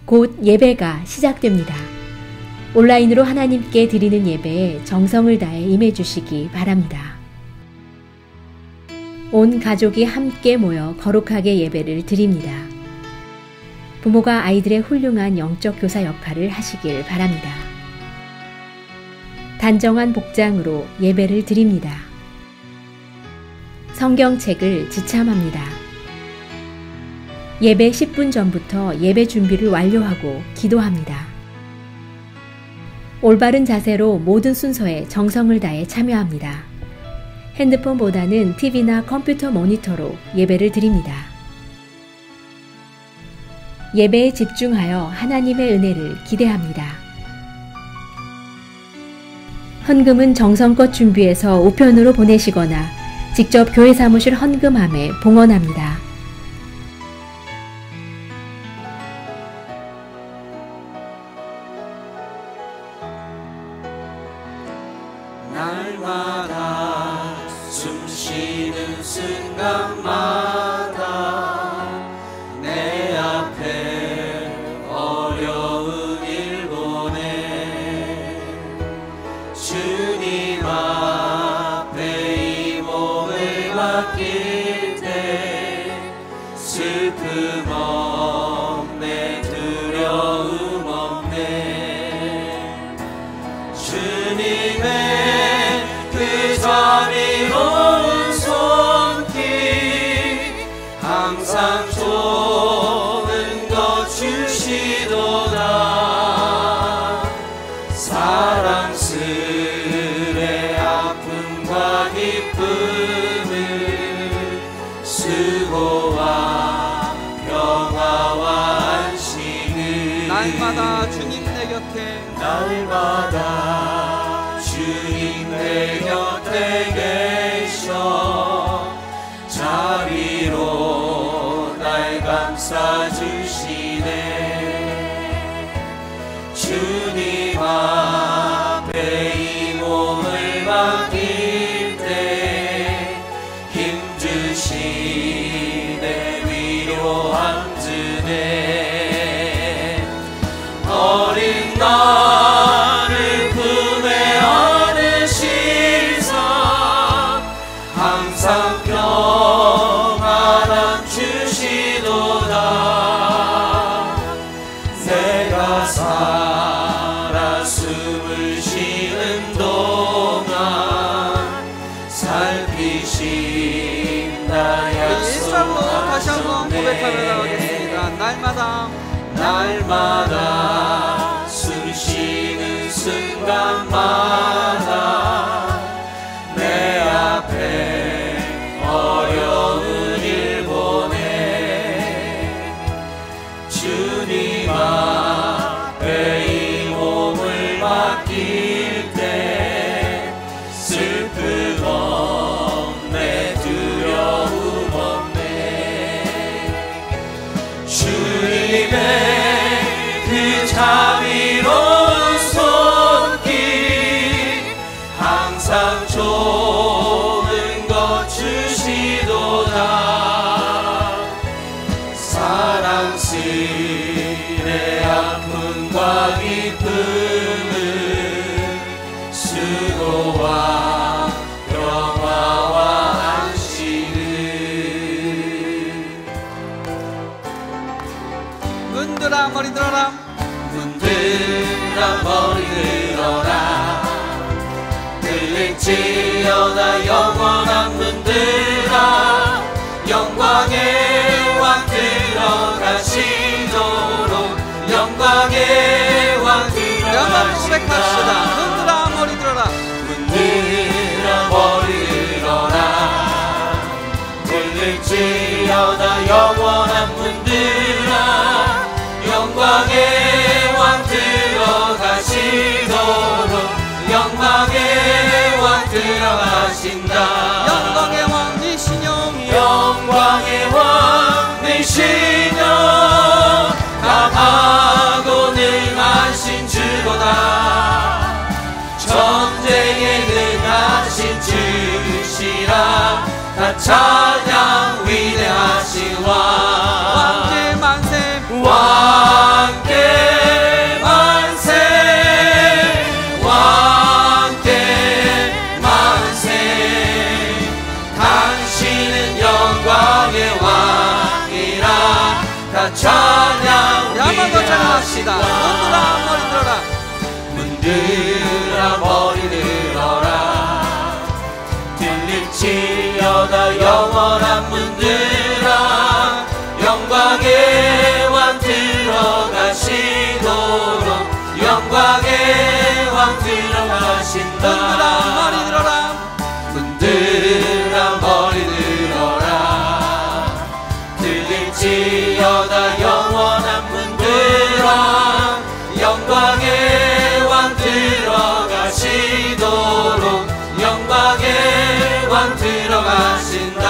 곧 예배가 시작됩니다. 온라인으로 하나님께 드리는 예배에 정성을 다해 임해 주시기 바랍니다. 온 가족이 함께 모여 거룩하게 예배를 드립니다. 부모가 아이들의 훌륭한 영적 교사 역할을 하시길 바랍니다. 단정한 복장으로 예배를 드립니다. 성경책을 지참합니다. 예배 10분 전부터 예배 준비를 완료하고 기도합니다. 올바른 자세로 모든 순서에 정성을 다해 참여합니다. 핸드폰보다는 TV나 컴퓨터 모니터로 예배를 드립니다. 예배에 집중하여 하나님의 은혜를 기대합니다. 헌금은 정성껏 준비해서 우편으로 보내시거나 직접 교회 사무실 헌금함에 봉헌합니다. 날마다 숨쉬는 순간마다 내 앞에 어려운 일 보내 주님 앞에 이 몸을 맡길 때 슬픔 없네 두려움 없네 주님의 그 자비로운 손길 항상 좋은 것 주시도다 사랑스레 아픔과 기쁨을 수고와 평화와 안식을 날마다 주님 내 곁에 날마다 주님 내 곁에 계셔 자비로 날 감싸주시네 주님 앞에 이 몸을 맡길 때 힘주시네 위로함 주네 어린 나를 품에 안으시사 항상 평안함 주시도다 내가 살아 숨을 쉬는 동안 살피신 나 약속하셨네 다시 한번 고백하며 나가겠습니다. 날마다 숨 쉬는 순간마다 내 앞에 어려운 일 보내 주님 앞에 이 몸을 맡길 때 슬픔 없네 두려움 없네 주님의 그 자비로운 손길 항상 좋은 것 주시도다 사랑스레 아픔과 기쁨을 수고와 평화와 안식을 문들아 머리 들어라 문들아 머리 들어라 들릴지어다 영원한 문들아 영광의 왕 들어가시도록 영광의 왕 들어가시도록 문들아 머리 들어라 문들아 머리 들어라 들릴지어다 영원한 문들아 영광의 왕 들어가시도록 영광의 왕 들어가신다 영광의 왕이시여 영광의 왕이시여 강하고 능하신 주로다 전쟁에 능하신 주시라 다 찬양 위대하신 왕 왕께 만세 왕께 들어가신다. 문들아 머리 들어라. 들릴지어다 영원한 문들아 영광의 왕 들어가시도록 영광의 왕 들어가신다.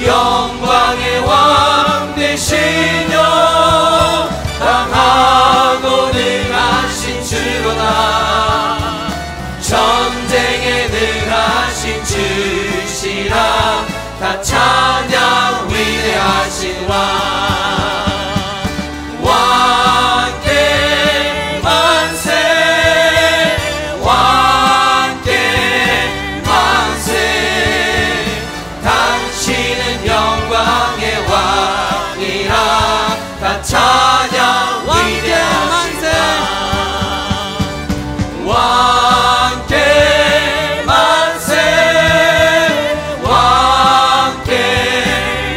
영광의 왕 되시며 강하고 능하신 주로다. 전쟁에 능하신 주시라. 다 찬양 위대하신 왕. 왕께 만세 왕께 만세. 당신은 영광의 왕이라. 다 찬양 위대하신 왕. 왕께 만세 왕께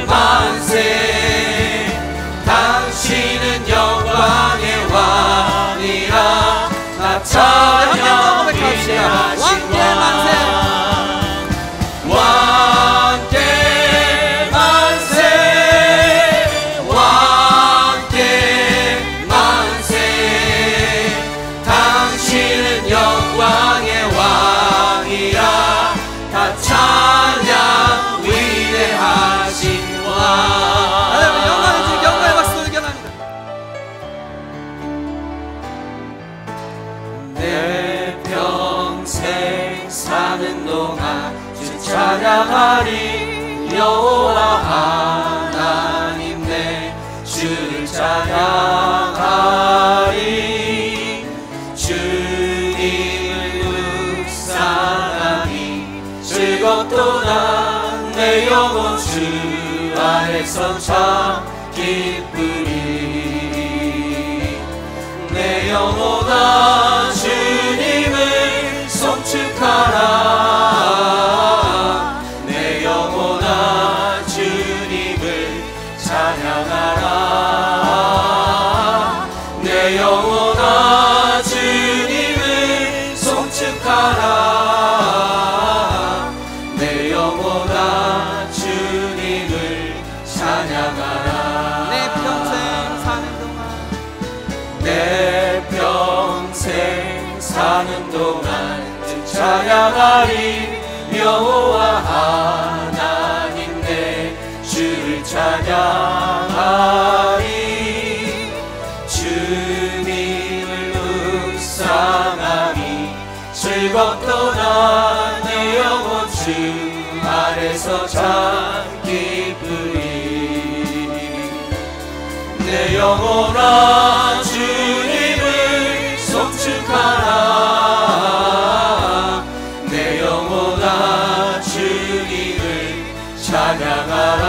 만세. 당신은 영광의 왕이라. 다 찬양 위대하신 왕께 만세. 왕께 만세 왕께 만세. 당신은 영광의 왕이라. 다 찬양 위대하신 왕. 영광의 주 영광의 박수 드려갑니다. 내 평생 사는 동안 주 찬양하리. 여호와 하나님 내 주를 찬양하리. 주님을 묵상하니 즐겁도다. 내 영혼 주 안에서 참 기쁘리. 내 영혼아 주님을 송축하라. 내 영혼아 주님을 찬양하라. 내 영혼아 주님을 송축하라. 내 영혼아 주님을 찬양하라. 내 평생 사는 동안 내 평생 사는 동안 주 찬양하리. 여호와 하나님 내 주를 찬양하리. 주님을 묵상하니 즐겁도다. 내 영혼 주 안에서 참 기쁘리. 내 영혼아 주님을 송축하라. 내 영혼아 주님을 찬양하라.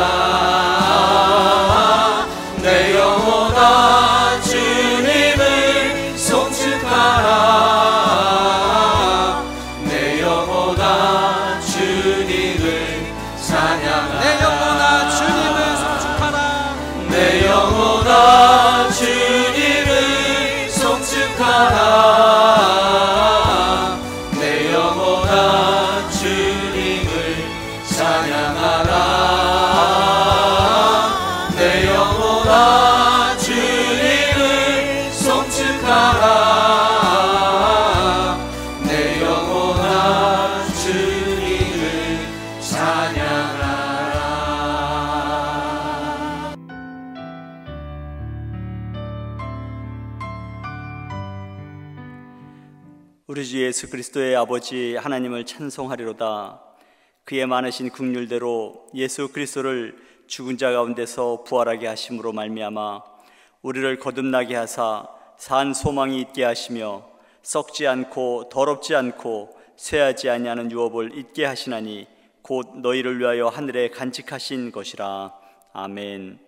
내 영혼아 주님을 송축하라. 내 영혼아 주님을 찬양하라. 내 영혼아 주님을 송축하라. 내 영혼아 주님을 송축하라. 내 영혼아 주님을 찬양하라. 내 영혼아 주님을 송축하라. 내 영혼아 주님을 찬양하라. 우리 주 예수 그리스도의 아버지 하나님을 찬송하리로다. 그의 많으신 긍휼대로 예수 그리스도를 죽은 자 가운데서 부활하게 하심으로 말미암아 우리를 거듭나게 하사 산 소망이 있게 하시며 썩지 않고 더럽지 않고 쇠하지 아니하는 유업을 있게 하시나니 곧 너희를 위하여 하늘에 간직하신 것이라. 아멘.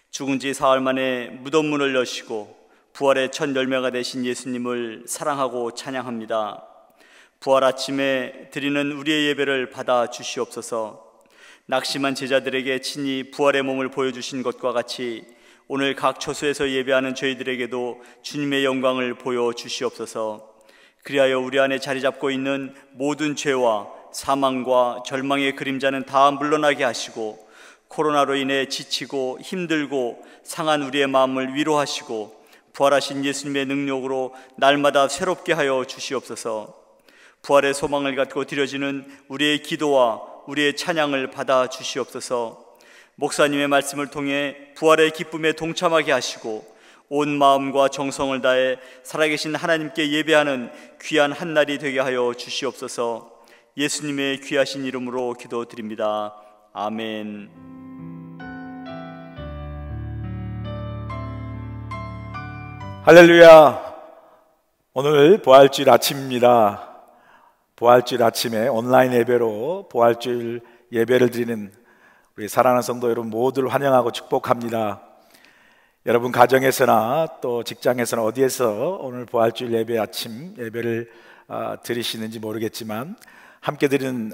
죽은 지 사흘 만에 무덤 문을 여시고 부활의 첫 열매가 되신 예수님을 사랑하고 찬양합니다. 부활 아침에 드리는 우리의 예배를 받아 주시옵소서. 낙심한 제자들에게 친히 부활의 몸을 보여주신 것과 같이 오늘 각 처소에서 예배하는 저희들에게도 주님의 영광을 보여주시옵소서. 그리하여 우리 안에 자리 잡고 있는 모든 죄와 사망과 절망의 그림자는 다 물러나게 하시고, 코로나로 인해 지치고 힘들고 상한 우리의 마음을 위로하시고, 부활하신 예수님의 능력으로 날마다 새롭게 하여 주시옵소서. 부활의 소망을 갖고 드려지는 우리의 기도와 우리의 찬양을 받아 주시옵소서. 목사님의 말씀을 통해 부활의 기쁨에 동참하게 하시고, 온 마음과 정성을 다해 살아계신 하나님께 예배하는 귀한 한날이 되게 하여 주시옵소서. 예수님의 귀하신 이름으로 기도드립니다. 아멘. 할렐루야. 오늘 부활주일 아침입니다. 부활주일 아침에 온라인 예배로 부활주일 예배를 드리는 우리 사랑하는 성도 여러분 모두를 환영하고 축복합니다. 여러분 가정에서나 또 직장에서나 어디에서 오늘 부활주일 예배 아침 예배를 드리시는지 모르겠지만 함께 드리는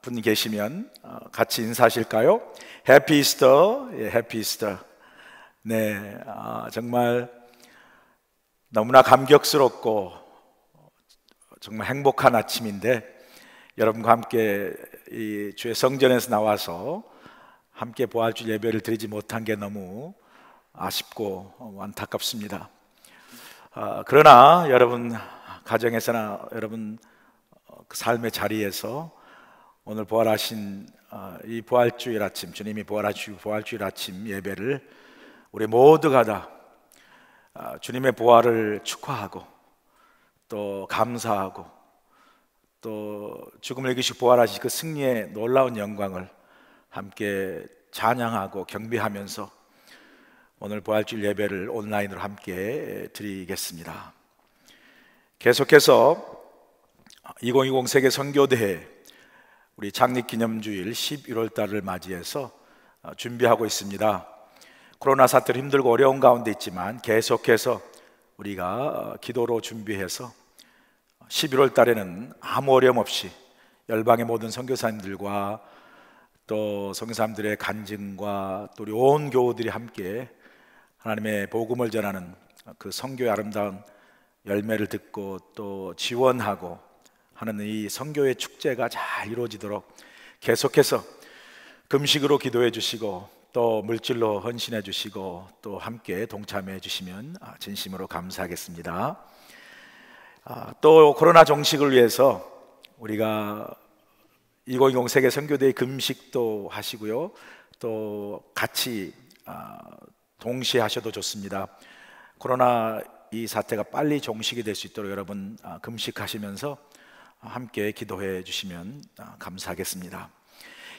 분 계시면 같이 인사하실까요? 해피 이스터. 예, 해피 이스터. 네, 정말 너무나 감격스럽고 정말 행복한 아침인데, 여러분과 함께 이 주의 성전에서 나와서 함께 부활주일 예배를 드리지 못한 게 너무 아쉽고 안타깝습니다. 그러나 여러분 가정에서나 여러분 그 삶의 자리에서 오늘 부활하신 이 부활주일 아침, 주님이 부활하신 부활주일 아침 예배를 우리 모두가 다 주님의 부활을 축하하고 또 감사하고 또 죽음을 이기시고 부활하신 그 승리의 놀라운 영광을 함께 찬양하고 경배하면서 오늘 부활주일 예배를 온라인으로 함께 드리겠습니다. 계속해서 2020 세계 선교대회 우리 창립기념주일 11월 달을 맞이해서 준비하고 있습니다. 코로나 사태로 힘들고 어려운 가운데 있지만 계속해서 우리가 기도로 준비해서 11월 달에는 아무 어려움 없이 열방의 모든 선교사님들과 또 선교사님들의 간증과 또 우리 온 교우들이 함께 하나님의 복음을 전하는 그 선교의 아름다운 열매를 듣고 또 지원하고 하는 이 선교의 축제가 잘 이루어지도록 계속해서 금식으로 기도해 주시고 또 물질로 헌신해 주시고 또 함께 동참해 주시면 진심으로 감사하겠습니다. 또 코로나 종식을 위해서 우리가 2020 세계 선교대회 금식도 하시고요, 또 같이 동시에 하셔도 좋습니다. 코로나 이 사태가 빨리 종식이 될 수 있도록 여러분 금식하시면서 함께 기도해 주시면 감사하겠습니다.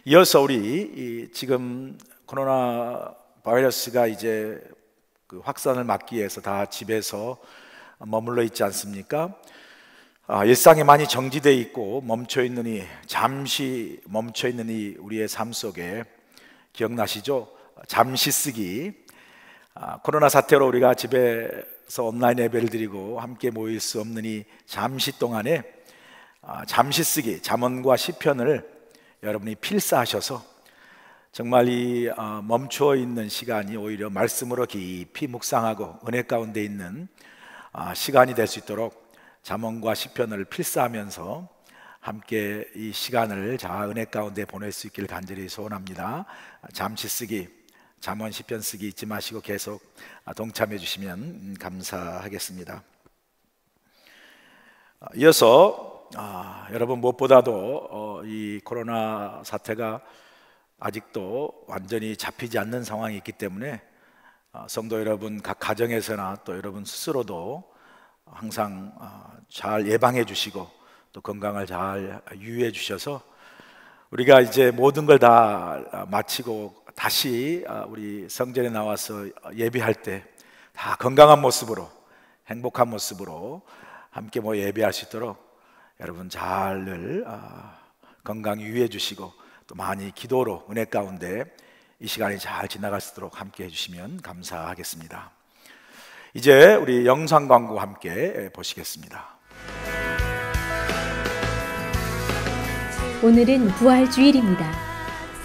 이어서 우리 지금 코로나 바이러스가 이제 그 확산을 막기 위해서 다 집에서 머물러 있지 않습니까? 일상이 많이 정지되어 있고 잠시 멈춰 있는 이 우리의 삶 속에 기억나시죠? 잠시 쓰기. 코로나 사태로 우리가 집에서 온라인 예배를 드리고 함께 모일 수 없는 이 잠시 동안에 잠시 쓰기 잠언과 시편을 여러분이 필사하셔서 정말 이 멈추어 있는 시간이 오히려 말씀으로 깊이 묵상하고 은혜 가운데 있는 시간이 될 수 있도록 잠언과 시편을 필사하면서 함께 이 시간을 은혜 가운데 보낼 수 있기를 간절히 소원합니다. 잠시 쓰기, 잠언 시편 쓰기 잊지 마시고 계속 동참해 주시면 감사하겠습니다. 이어서 여러분 무엇보다도 이 코로나 사태가 아직도 완전히 잡히지 않는 상황이 있기 때문에 성도 여러분 각 가정에서나 또 여러분 스스로도 항상 잘 예방해 주시고 또 건강을 잘 유의해 주셔서 우리가 이제 모든 걸 다 마치고 다시 우리 성전에 나와서 예배할 때 다 건강한 모습으로 행복한 모습으로 함께 예배할 수 있도록 여러분 잘 늘 건강 유의해 주시고 또 많이 기도로 은혜 가운데 이 시간이 잘 지나갈 수 있도록 함께 해주시면 감사하겠습니다. 이제 우리 영상 광고 함께 보시겠습니다. 오늘은 부활주일입니다.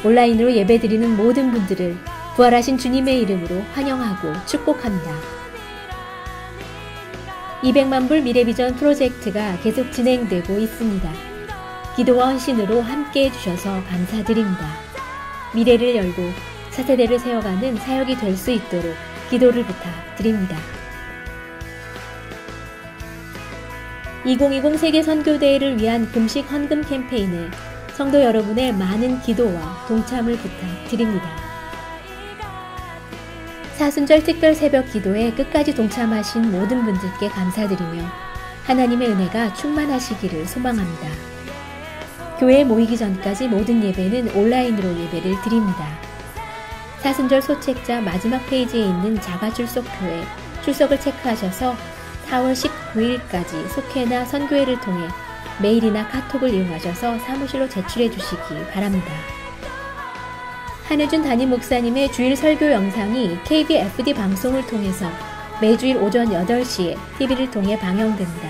온라인으로 예배드리는 모든 분들을 부활하신 주님의 이름으로 환영하고 축복합니다. 200만 불 미래비전 프로젝트가 계속 진행되고 있습니다. 기도와 헌신으로 함께해 주셔서 감사드립니다. 미래를 열고 차세대를 세워가는 사역이 될 수 있도록 기도를 부탁드립니다. 2020 세계 선교대회를 위한 금식 헌금 캠페인에 성도 여러분의 많은 기도와 동참을 부탁드립니다. 사순절 특별 새벽 기도에 끝까지 동참하신 모든 분들께 감사드리며 하나님의 은혜가 충만하시기를 소망합니다. 교회에 모이기 전까지 모든 예배는 온라인으로 예배를 드립니다. 사순절 소책자 마지막 페이지에 있는 자가 출석표에 출석을 체크하셔서 4월 19일까지 속회나 선교회를 통해 메일이나 카톡을 이용하셔서 사무실로 제출해 주시기 바랍니다. 한혜준 담임 목사님의 주일 설교 영상이 KBFD 방송을 통해서 매주일 오전 8시에 TV를 통해 방영됩니다.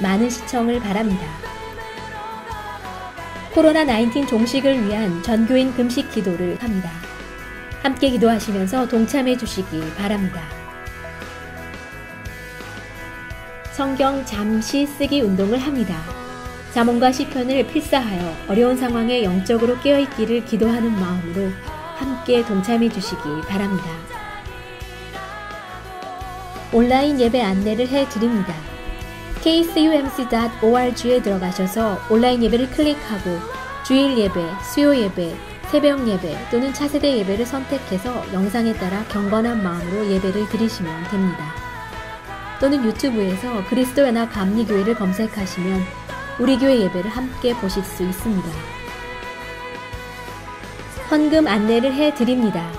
많은 시청을 바랍니다. 코로나19 종식을 위한 전교인 금식 기도를 합니다. 함께 기도하시면서 동참해 주시기 바랍니다. 성경 잠시 쓰기 운동을 합니다. 잠언과 시편을 필사하여 어려운 상황에 영적으로 깨어있기를 기도하는 마음으로 함께 동참해 주시기 바랍니다. 온라인 예배 안내를 해드립니다. kcumc.org에 들어가셔서 온라인 예배를 클릭하고 주일 예배, 수요 예배, 새벽 예배 또는 차세대 예배를 선택해서 영상에 따라 경건한 마음으로 예배를 드리시면 됩니다. 또는 유튜브에서 그리스도 연합 감리교회를 검색하시면 우리 교회 예배를 함께 보실 수 있습니다. 헌금 안내를 해드립니다.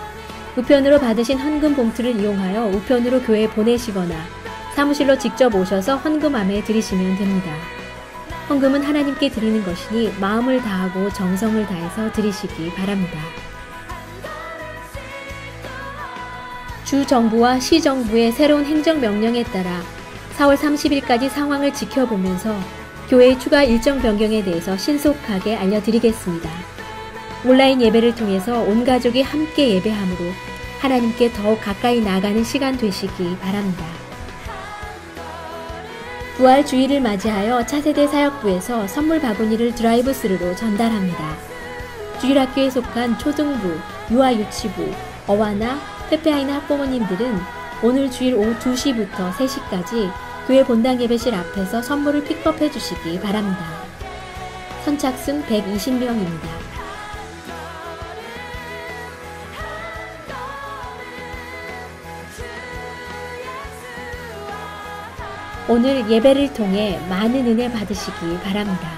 우편으로 받으신 헌금 봉투를 이용하여 우편으로 교회에 보내시거나 사무실로 직접 오셔서 헌금함에 드리시면 됩니다. 헌금은 하나님께 드리는 것이니 마음을 다하고 정성을 다해서 드리시기 바랍니다. 주 정부와 시 정부의 새로운 행정명령에 따라 4월 30일까지 상황을 지켜보면서 교회의 추가 일정 변경에 대해서 신속하게 알려드리겠습니다. 온라인 예배를 통해서 온 가족이 함께 예배함으로 하나님께 더욱 가까이 나아가는 시간 되시기 바랍니다. 부활 주일을 맞이하여 차세대 사역부에서 선물 바구니를 드라이브스루로 전달합니다. 주일학교에 속한 초등부, 유아유치부, 어와나 페페아이나 학부모님들은 오늘 주일 오후 2시부터 3시까지 교회 본당 예배실 앞에서 선물을 픽업해 주시기 바랍니다. 선착순 120명입니다. 오늘 예배를 통해 많은 은혜 받으시기 바랍니다.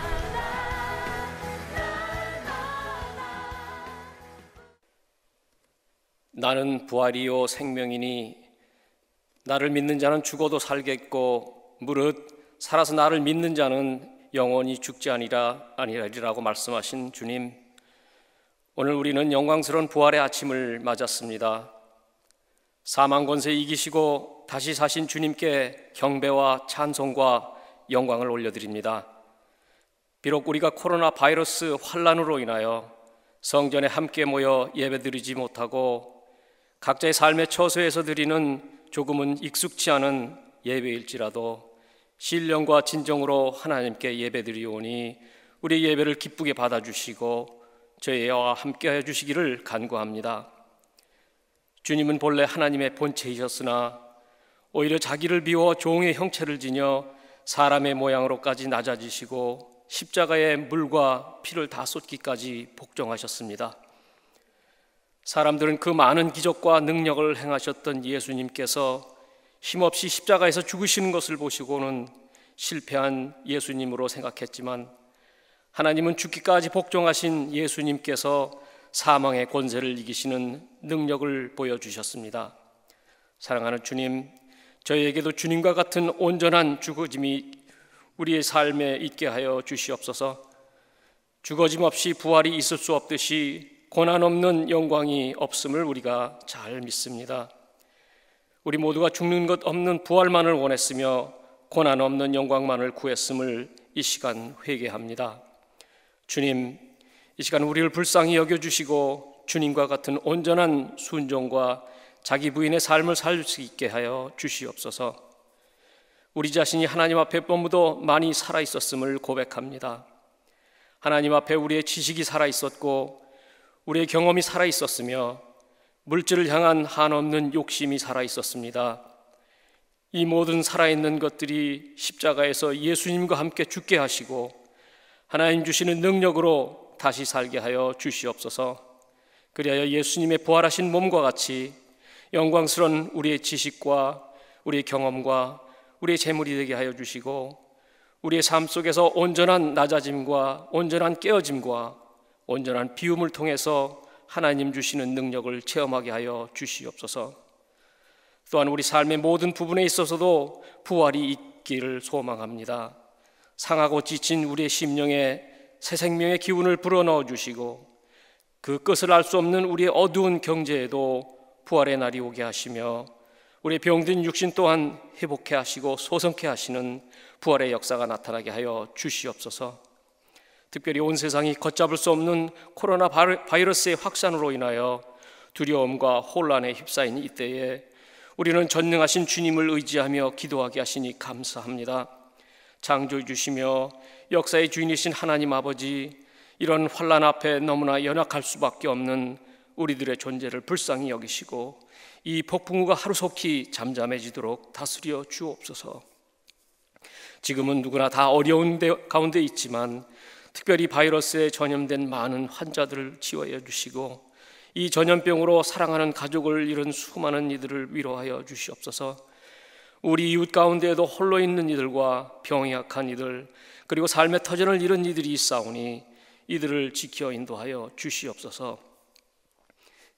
나는 부활이요 생명이니 나를 믿는 자는 죽어도 살겠고 무릇 살아서 나를 믿는 자는 영원히 죽지 아니하리라고 말씀하신 주님, 오늘 우리는 영광스러운 부활의 아침을 맞았습니다. 사망 권세 이기시고 다시 사신 주님께 경배와 찬송과 영광을 올려드립니다. 비록 우리가 코로나 바이러스 환란으로 인하여 성전에 함께 모여 예배드리지 못하고 각자의 삶의 처소에서 드리는 조금은 익숙치 않은 예배일지라도 신령과 진정으로 하나님께 예배드리오니 우리 예배를 기쁘게 받아주시고 저희와 함께하여 주시기를 간구합니다. 주님은 본래 하나님의 본체이셨으나 오히려 자기를 비워 종의 형체를 지녀 사람의 모양으로까지 낮아지시고 십자가에 물과 피를 다 쏟기까지 복종하셨습니다. 사람들은 그 많은 기적과 능력을 행하셨던 예수님께서 힘없이 십자가에서 죽으시는 것을 보시고는 실패한 예수님으로 생각했지만 하나님은 죽기까지 복종하신 예수님께서 사망의 권세를 이기시는 능력을 보여주셨습니다. 사랑하는 주님, 저희에게도 주님과 같은 온전한 죽어짐이 우리의 삶에 있게 하여 주시옵소서. 죽어짐 없이 부활이 있을 수 없듯이 고난 없는 영광이 없음을 우리가 잘 믿습니다. 우리 모두가 죽는 것 없는 부활만을 원했으며 고난 없는 영광만을 구했음을 이 시간 회개합니다. 주님, 이 시간 우리를 불쌍히 여겨주시고 주님과 같은 온전한 순종과 자기 부인의 삶을 살 수 있게 하여 주시옵소서. 우리 자신이 하나님 앞에 너무도 많이 살아 있었음을 고백합니다. 하나님 앞에 우리의 지식이 살아 있었고 우리의 경험이 살아 있었으며 물질을 향한 한없는 욕심이 살아 있었습니다. 이 모든 살아있는 것들이 십자가에서 예수님과 함께 죽게 하시고 하나님 주시는 능력으로 다시 살게 하여 주시옵소서. 그리하여 예수님의 부활하신 몸과 같이 영광스러운 우리의 지식과 우리의 경험과 우리의 재물이 되게 하여 주시고 우리의 삶 속에서 온전한 낮아짐과 온전한 깨어짐과 온전한 비움을 통해서 하나님 주시는 능력을 체험하게 하여 주시옵소서. 또한 우리 삶의 모든 부분에 있어서도 부활이 있기를 소망합니다. 상하고 지친 우리의 심령에 새 생명의 기운을 불어넣어 주시고 그 끝을 알 수 없는 우리의 어두운 경제에도 부활의 날이 오게 하시며 우리의 병든 육신 또한 회복해 하시고 소성케 하시는 부활의 역사가 나타나게 하여 주시옵소서. 특별히 온 세상이 걷잡을 수 없는 코로나 바이러스의 확산으로 인하여 두려움과 혼란에 휩싸인 이때에 우리는 전능하신 주님을 의지하며 기도하게 하시니 감사합니다. 창조해 주시며 역사의 주인이신 하나님 아버지, 이런 환난 앞에 너무나 연약할 수밖에 없는 우리들의 존재를 불쌍히 여기시고 이 폭풍우가 하루속히 잠잠해지도록 다스려 주옵소서. 지금은 누구나 다 어려운 가운데 있지만 특별히 바이러스에 전염된 많은 환자들을 치유하여 주시고 이 전염병으로 사랑하는 가족을 잃은 수많은 이들을 위로하여 주시옵소서. 우리 이웃 가운데에도 홀로 있는 이들과 병이 약한 이들 그리고 삶의 터전을 잃은 이들이 있사오니 이들을 지켜 인도하여 주시옵소서.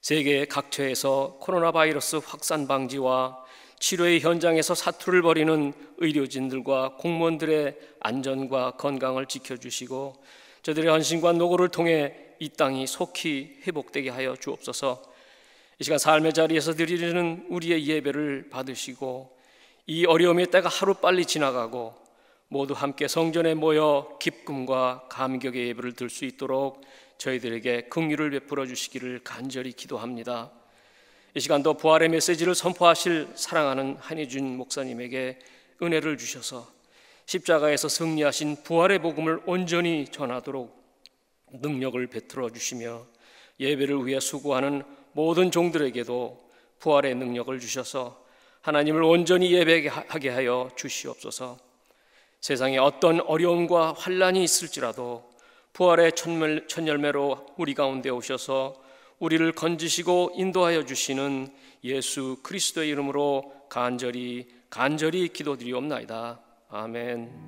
세계 각처에서 코로나 바이러스 확산 방지와 치료의 현장에서 사투를 벌이는 의료진들과 공무원들의 안전과 건강을 지켜주시고 저들의 헌신과 노고를 통해 이 땅이 속히 회복되게 하여 주옵소서. 이 시간 삶의 자리에서 드리는 우리의 예배를 받으시고 이 어려움의 때가 하루빨리 지나가고 모두 함께 성전에 모여 기쁨과 감격의 예배를 드릴 수 있도록 저희들에게 긍휼을 베풀어 주시기를 간절히 기도합니다. 이 시간도 부활의 메시지를 선포하실 사랑하는 한희준 목사님에게 은혜를 주셔서 십자가에서 승리하신 부활의 복음을 온전히 전하도록 능력을 베풀어 주시며 예배를 위해 수고하는 모든 종들에게도 부활의 능력을 주셔서 하나님을 온전히 예배하게 하여 주시옵소서. 세상에 어떤 어려움과 환난이 있을지라도 부활의 첫 열매로 우리 가운데 오셔서 우리를 건지시고 인도하여 주시는 예수 그리스도의 이름으로 간절히 기도드리옵나이다. 아멘.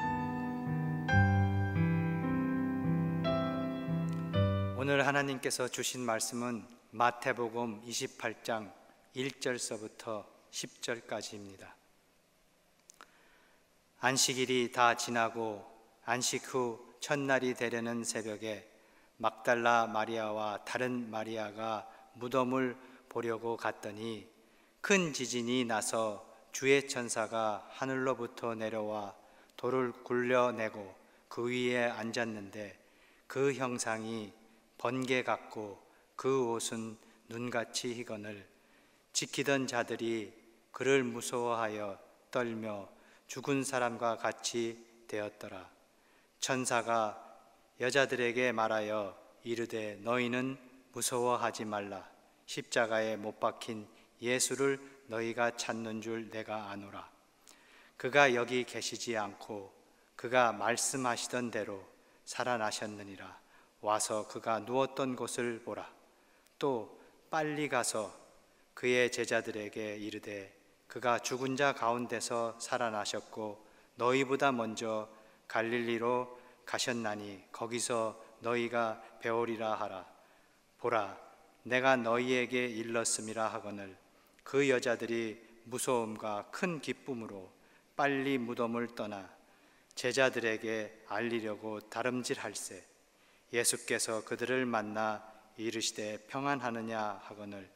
오늘 하나님께서 주신 말씀은 마태복음 28장 1절서부터 10절까지입니다. 안식일이 다 지나고 안식 후 첫날이 되려는 새벽에 막달라 마리아와 다른 마리아가 무덤을 보려고 갔더니 큰 지진이 나서 주의 천사가 하늘로부터 내려와 돌을 굴려내고 그 위에 앉았는데 그 형상이 번개 같고 그 옷은 눈같이 희거늘 지키던 자들이 그를 무서워하여 떨며 죽은 사람과 같이 되었더라. 천사가 여자들에게 말하여 이르되 너희는 무서워하지 말라. 십자가에 못 박힌 예수를 너희가 찾는 줄 내가 아노라. 그가 여기 계시지 않고 그가 말씀하시던 대로 살아나셨느니라. 와서 그가 누웠던 곳을 보라. 또 빨리 가서 그의 제자들에게 이르되 그가 죽은 자 가운데서 살아나셨고 너희보다 먼저 갈릴리로 가셨나니 거기서 너희가 배우리라 하라. 보라, 내가 너희에게 일렀음이라 하거늘 그 여자들이 무서움과 큰 기쁨으로 빨리 무덤을 떠나 제자들에게 알리려고 다름질할세. 예수께서 그들을 만나 이르시되 평안하느냐 하거늘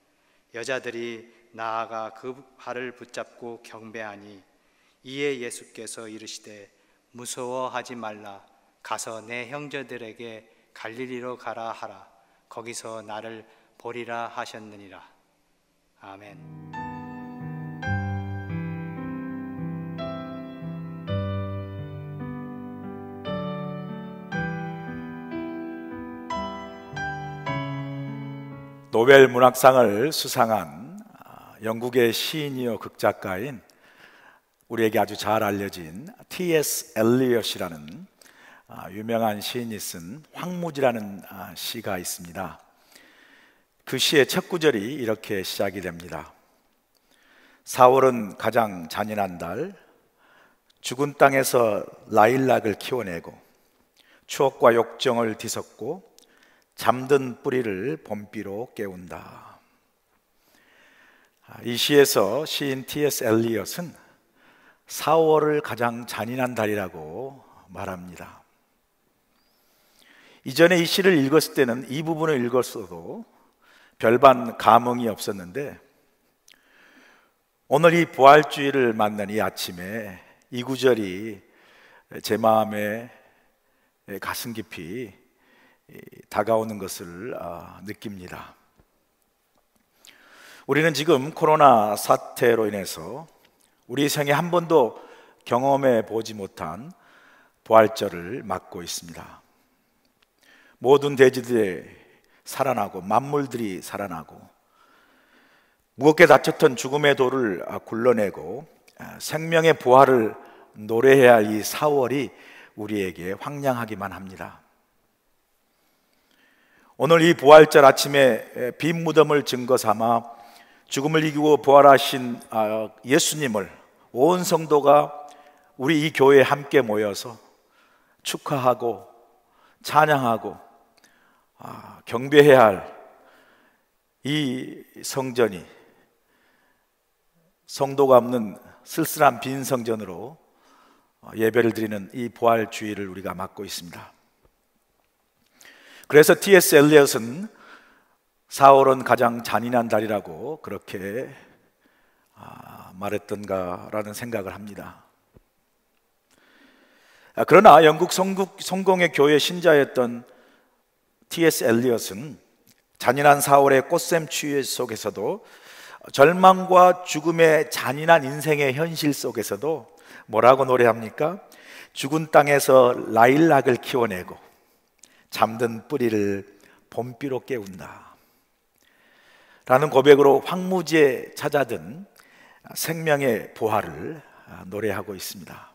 여자들이 나아가 그 발을 붙잡고 경배하니 이에 예수께서 이르시되 무서워하지 말라. 가서 내 형제들에게 갈릴리로 가라 하라. 거기서 나를 보리라 하셨느니라. 아멘. 노벨 문학상을 수상한 영국의 시인이요 극작가인 우리에게 아주 잘 알려진 T.S. 엘리엇이라는 유명한 시인이 쓴 황무지라는 시가 있습니다. 그 시의 첫 구절이 이렇게 시작이 됩니다. 4월은 가장 잔인한 달, 죽은 땅에서 라일락을 키워내고 추억과 욕정을 뒤섞고 잠든 뿌리를 봄비로 깨운다. 이 시에서 시인 T.S. 엘리엇은 4월을 가장 잔인한 달이라고 말합니다. 이전에 이 시를 읽었을 때는 이 부분을 읽었어도 별반 감흥이 없었는데 오늘 이 부활주일을 맞는 이 아침에 이 구절이 제 마음에 가슴 깊이 다가오는 것을 느낍니다. 우리는 지금 코로나 사태로 인해서 우리 생에 한 번도 경험해 보지 못한 부활절을 맞고 있습니다. 모든 돼지들이 살아나고 만물들이 살아나고 무겁게 다쳤던 죽음의 돌을 굴러내고 생명의 부활을 노래해야 할 이 4월이 우리에게 황량하기만 합니다. 오늘 이 부활절 아침에 빈 무덤을 증거 삼아 죽음을 이기고 부활하신 예수님을 온 성도가 우리 이 교회에 함께 모여서 축하하고 찬양하고 경배해야 할 이 성전이 성도가 없는 쓸쓸한 빈 성전으로 예배를 드리는 이 부활 주일을 우리가 맞고 있습니다. 그래서 T.S. 엘리엇은 4월은 가장 잔인한 달이라고 그렇게 말했던가라는 생각을 합니다. 그러나 영국 성공의 교회 신자였던 T.S. 엘리엇은 잔인한 4월의 꽃샘추위 속에서도 절망과 죽음의 잔인한 인생의 현실 속에서도 뭐라고 노래합니까? 죽은 땅에서 라일락을 키워내고 잠든 뿌리를 봄비로 깨운다 라는 고백으로 황무지에 찾아든 생명의 부활을 노래하고 있습니다.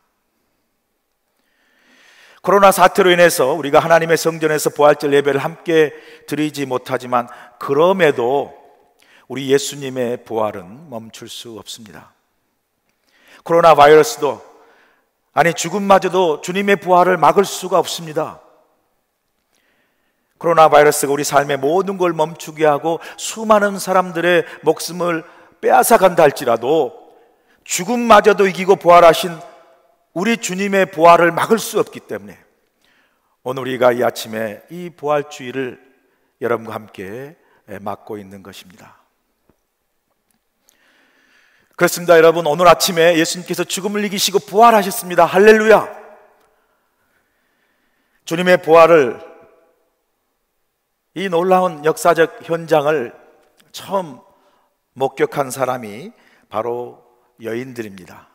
코로나 사태로 인해서 우리가 하나님의 성전에서 부활절 예배를 함께 드리지 못하지만 그럼에도 우리 예수님의 부활은 멈출 수 없습니다. 코로나 바이러스도 아니 죽음마저도 주님의 부활을 막을 수가 없습니다. 코로나 바이러스가 우리 삶의 모든 걸 멈추게 하고 수많은 사람들의 목숨을 빼앗아 간다 할지라도 죽음마저도 이기고 부활하신 우리 주님의 부활을 막을 수 없기 때문에 오늘 우리가 이 아침에 이 부활주일을 여러분과 함께 맞고 있는 것입니다. 그렇습니다. 여러분, 오늘 아침에 예수님께서 죽음을 이기시고 부활하셨습니다. 할렐루야. 주님의 부활을, 이 놀라운 역사적 현장을 처음 목격한 사람이 바로 여인들입니다.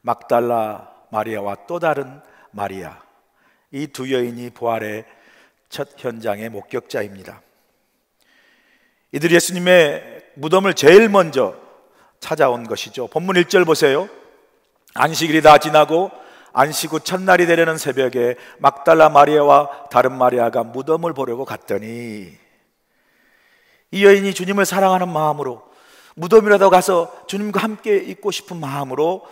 막달라 마리아와 또 다른 마리아, 이 두 여인이 부활의 첫 현장의 목격자입니다. 이들이 예수님의 무덤을 제일 먼저 찾아온 것이죠. 본문 1절 보세요. 안식일이 다 지나고 안식 후 첫날이 되려는 새벽에 막달라 마리아와 다른 마리아가 무덤을 보려고 갔더니, 이 여인이 주님을 사랑하는 마음으로 무덤이라도 가서 주님과 함께 있고 싶은 마음으로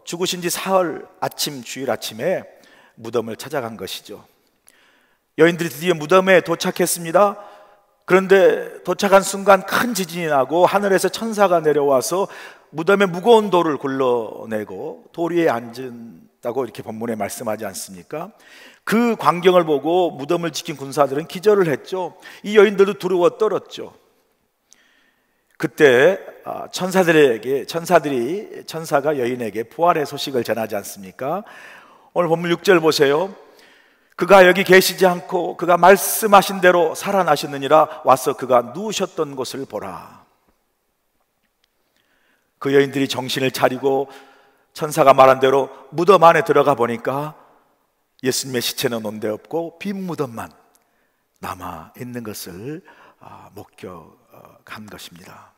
죽으신 지 사흘 아침, 주일 아침에 무덤을 찾아간 것이죠. 여인들이 드디어 무덤에 도착했습니다. 그런데 도착한 순간 큰 지진이 나고 하늘에서 천사가 내려와서 무덤에 무거운 돌을 굴러내고 돌 위에 앉은다고 이렇게 본문에 말씀하지 않습니까? 그 광경을 보고 무덤을 지킨 군사들은 기절을 했죠. 이 여인들도 두려워 떨었죠. 그때 천사가 여인에게 부활의 소식을 전하지 않습니까? 오늘 본문 6절 보세요. 그가 여기 계시지 않고 그가 말씀하신 대로 살아나셨느니라. 와서 그가 누우셨던 곳을 보라. 그 여인들이 정신을 차리고 천사가 말한 대로 무덤 안에 들어가 보니까 예수님의 시체는 온데 없고 빈 무덤만 남아 있는 것을 목격한 것입니다.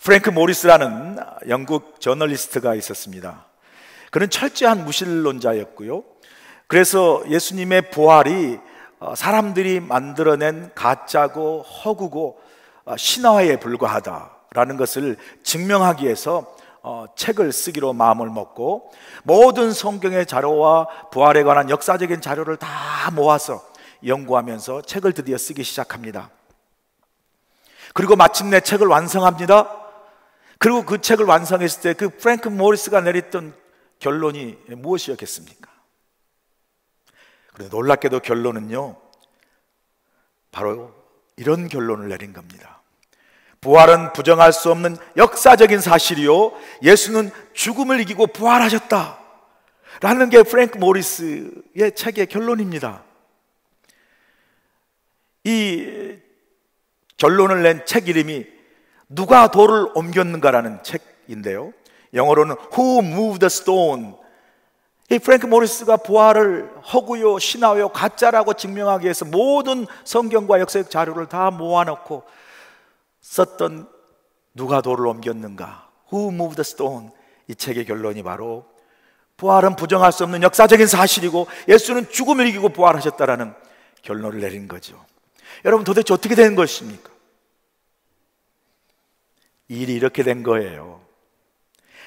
프랭크 모리스라는 영국 저널리스트가 있었습니다. 그는 철저한 무신론자였고요. 그래서 예수님의 부활이 사람들이 만들어낸 가짜고 허구고 신화에 불과하다라는 것을 증명하기 위해서 책을 쓰기로 마음을 먹고 모든 성경의 자료와 부활에 관한 역사적인 자료를 다 모아서 연구하면서 책을 드디어 쓰기 시작합니다. 그리고 마침내 책을 완성합니다. 그리고 그 책을 완성했을 때 그 프랭크 모리스가 내렸던 결론이 무엇이었겠습니까? 그런데 놀랍게도 결론은요, 바로 이런 결론을 내린 겁니다. 부활은 부정할 수 없는 역사적인 사실이요, 예수는 죽음을 이기고 부활하셨다 라는 게 프랭크 모리스의 책의 결론입니다. 이 결론을 낸 책 이름이 누가 돌을 옮겼는가라는 책인데요, 영어로는 Who Moved the Stone. 이 프랭크 모리스가 부활을 허구요, 신화요, 가짜라고 증명하기 위해서 모든 성경과 역사적 자료를 다 모아놓고 썼던 누가 돌을 옮겼는가, Who Moved the Stone. 이 책의 결론이 바로 부활은 부정할 수 없는 역사적인 사실이고 예수는 죽음을 이기고 부활하셨다라는 결론을 내린 거죠. 여러분, 도대체 어떻게 된 것입니까? 일이 이렇게 된 거예요.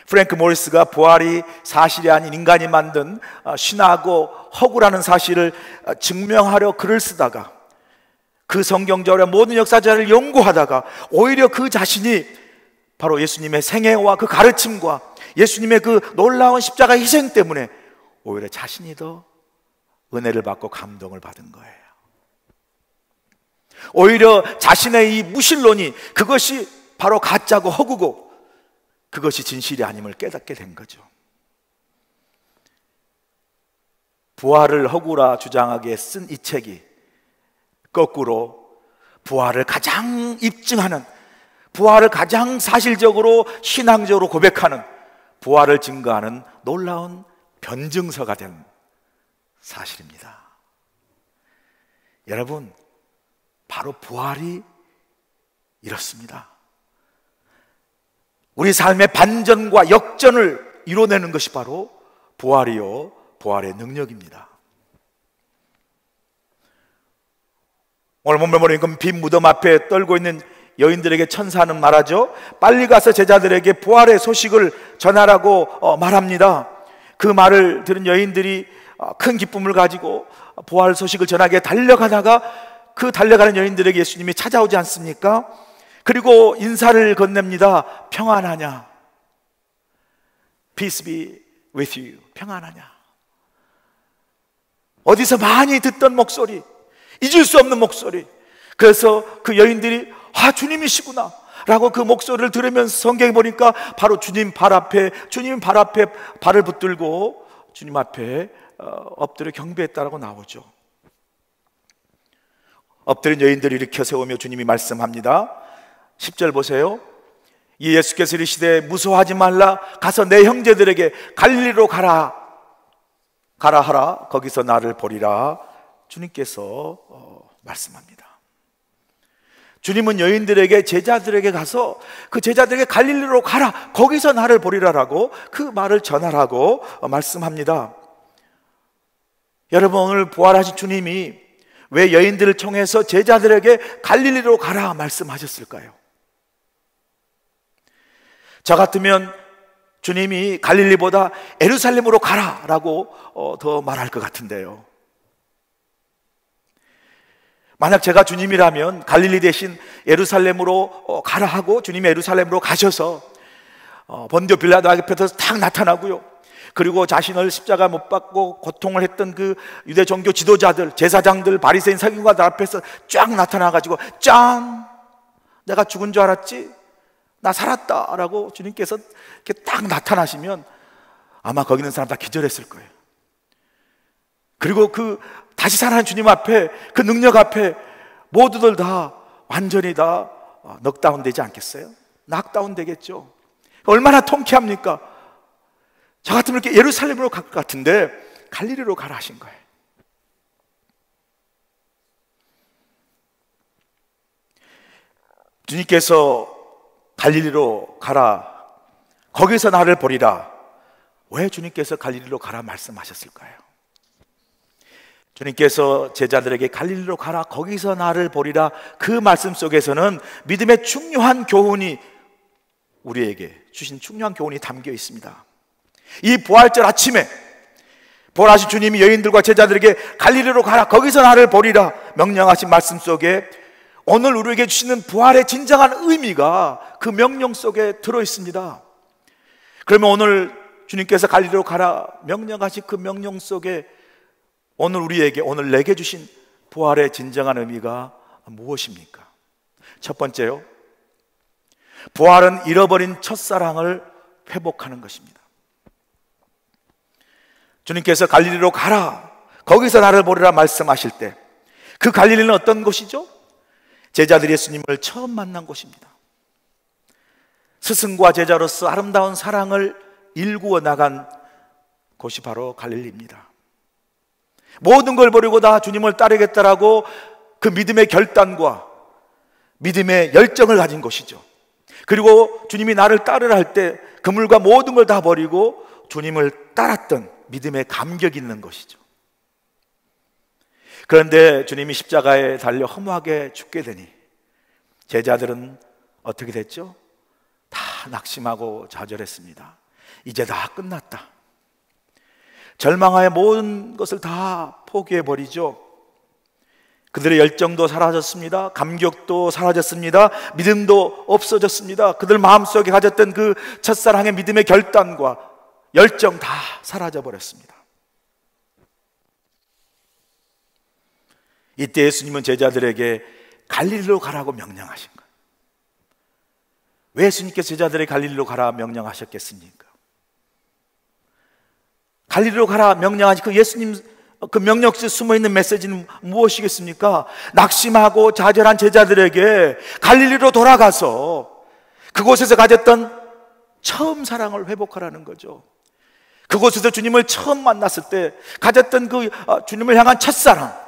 프랭크 모리스가 부활이 사실이 아닌 인간이 만든 신화고 허구라는 사실을 증명하려 글을 쓰다가 그 성경적으로 모든 역사자를 연구하다가 오히려 그 자신이 바로 예수님의 생애와 그 가르침과 예수님의 그 놀라운 십자가 희생 때문에 오히려 자신이 더 은혜를 받고 감동을 받은 거예요. 오히려 자신의 이 무신론이 그것이 바로 가짜고 허구고 그것이 진실이 아님을 깨닫게 된 거죠. 부활을 허구라 주장하기에 쓴 이 책이 거꾸로 부활을 가장 입증하는, 부활을 가장 사실적으로 신앙적으로 고백하는, 부활을 증거하는 놀라운 변증서가 된 사실입니다. 여러분, 바로 부활이 이렇습니다. 우리 삶의 반전과 역전을 이뤄내는 것이 바로 부활이요, 부활의 능력입니다. 오늘 본문에 보니까 빈 무덤 앞에 떨고 있는 여인들에게 천사는 말하죠. 빨리 가서 제자들에게 부활의 소식을 전하라고 말합니다. 그 말을 들은 여인들이 큰 기쁨을 가지고 부활 소식을 전하게 달려가다가 그 달려가는 여인들에게 예수님이 찾아오지 않습니까? 그리고 인사를 건넵니다. 평안하냐? Peace be with you. 평안하냐? 어디서 많이 듣던 목소리, 잊을 수 없는 목소리. 그래서 그 여인들이 주님이시구나 라고 그 목소리를 들으면서 성경에 보니까 바로 주님 발 앞에 발을 붙들고 주님 앞에 엎드려 경배했다라고 나오죠. 엎드린 여인들을 일으켜 세우며 주님이 말씀합니다. 10절 보세요. 이 예수께서 이르시되 무서워하지 말라, 가서 내 형제들에게 갈릴리로 가라 하라, 거기서 나를 보리라. 주님께서 말씀합니다. 주님은 여인들에게, 제자들에게 가서 그 제자들에게 갈릴리로 가라, 거기서 나를 보리라라고 그 말을 전하라고 말씀합니다. 여러분, 오늘 부활하신 주님이 왜 여인들을 통해서 제자들에게 갈릴리로 가라 말씀하셨을까요? 저 같으면 주님이 갈릴리보다 예루살렘으로 가라라고 더 말할 것 같은데요. 만약 제가 주님이라면 갈릴리 대신 예루살렘으로 가라 하고 주님이 예루살렘으로 가셔서 본디오 빌라도 앞에서 딱 나타나고요, 그리고 자신을 십자가 못 박고 고통을 했던 그 유대 종교 지도자들, 제사장들, 바리새인 서기관들 앞에서 쫙 나타나가지고 짠! 내가 죽은 줄 알았지? 나 살았다! 라고 주님께서 이렇게 딱 나타나시면 아마 거기 있는 사람 다 기절했을 거예요. 그리고 그 다시 살아난 주님 앞에, 그 능력 앞에 모두들 다 완전히 다 넉다운 되지 않겠어요? 낙다운 되겠죠. 얼마나 통쾌합니까? 저 같으면 이렇게 예루살렘으로 갈 것 같은데 갈릴리로 가라 하신 거예요. 주님께서 갈릴리로 가라, 거기서 나를 보리라. 왜 주님께서 갈릴리로 가라 말씀하셨을까요? 주님께서 제자들에게 갈릴리로 가라, 거기서 나를 보리라, 그 말씀 속에서는 믿음의 중요한 교훈이, 우리에게 주신 중요한 교훈이 담겨 있습니다. 이 부활절 아침에 부활하신 주님이 여인들과 제자들에게 갈릴리로 가라, 거기서 나를 보리라 명령하신 말씀 속에 오늘 우리에게 주시는 부활의 진정한 의미가 그 명령 속에 들어 있습니다. 그러면 오늘 주님께서 갈릴리로 가라 명령하신 그 명령 속에 오늘 우리에게, 오늘 내게 주신 부활의 진정한 의미가 무엇입니까? 첫 번째요, 부활은 잃어버린 첫사랑을 회복하는 것입니다. 주님께서 갈릴리로 가라, 거기서 나를 보리라 말씀하실 때 그 갈릴리는 어떤 곳이죠? 제자들이 예수님을 처음 만난 곳입니다. 스승과 제자로서 아름다운 사랑을 일구어 나간 곳이 바로 갈릴리입니다. 모든 걸 버리고 다 주님을 따르겠다라고 그 믿음의 결단과 믿음의 열정을 가진 곳이죠. 그리고 주님이 나를 따르라 할 때 그물과 모든 걸 다 버리고 주님을 따랐던 믿음의 감격이 있는 것이죠. 그런데 주님이 십자가에 달려 허무하게 죽게 되니 제자들은 어떻게 됐죠? 다 낙심하고 좌절했습니다. 이제 다 끝났다. 절망하여 모든 것을 다 포기해버리죠. 그들의 열정도 사라졌습니다. 감격도 사라졌습니다. 믿음도 없어졌습니다. 그들 마음속에 가졌던 그 첫사랑의 믿음의 결단과 열정 다 사라져버렸습니다. 이때 예수님은 제자들에게 갈릴리로 가라고 명령하신 거예요. 왜 예수님께서 제자들에게 갈릴리로 가라 명령하셨겠습니까? 갈릴리로 가라 명령하신 그 예수님 그 명령 속에 숨어있는 메시지는 무엇이겠습니까? 낙심하고 좌절한 제자들에게 갈릴리로 돌아가서 그곳에서 가졌던 처음 사랑을 회복하라는 거죠. 그곳에서 주님을 처음 만났을 때 가졌던 그 주님을 향한 첫사랑,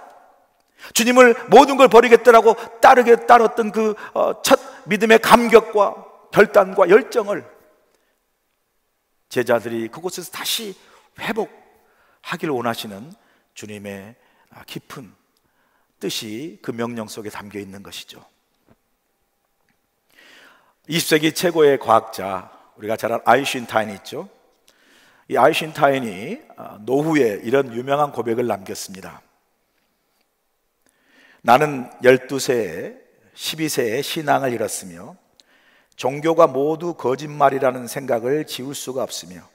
주님을 모든 걸 버리겠다라고 따랐던 그 첫 믿음의 감격과 결단과 열정을 제자들이 그곳에서 다시 회복하기를 원하시는 주님의 깊은 뜻이 그 명령 속에 담겨 있는 것이죠. 20세기 최고의 과학자, 우리가 잘 아는 아인슈타인이 있죠. 이 아인슈타인이 노후에 이런 유명한 고백을 남겼습니다. 나는 12세에 12세에 신앙을 잃었으며 종교가 모두 거짓말이라는 생각을 지울 수가 없으며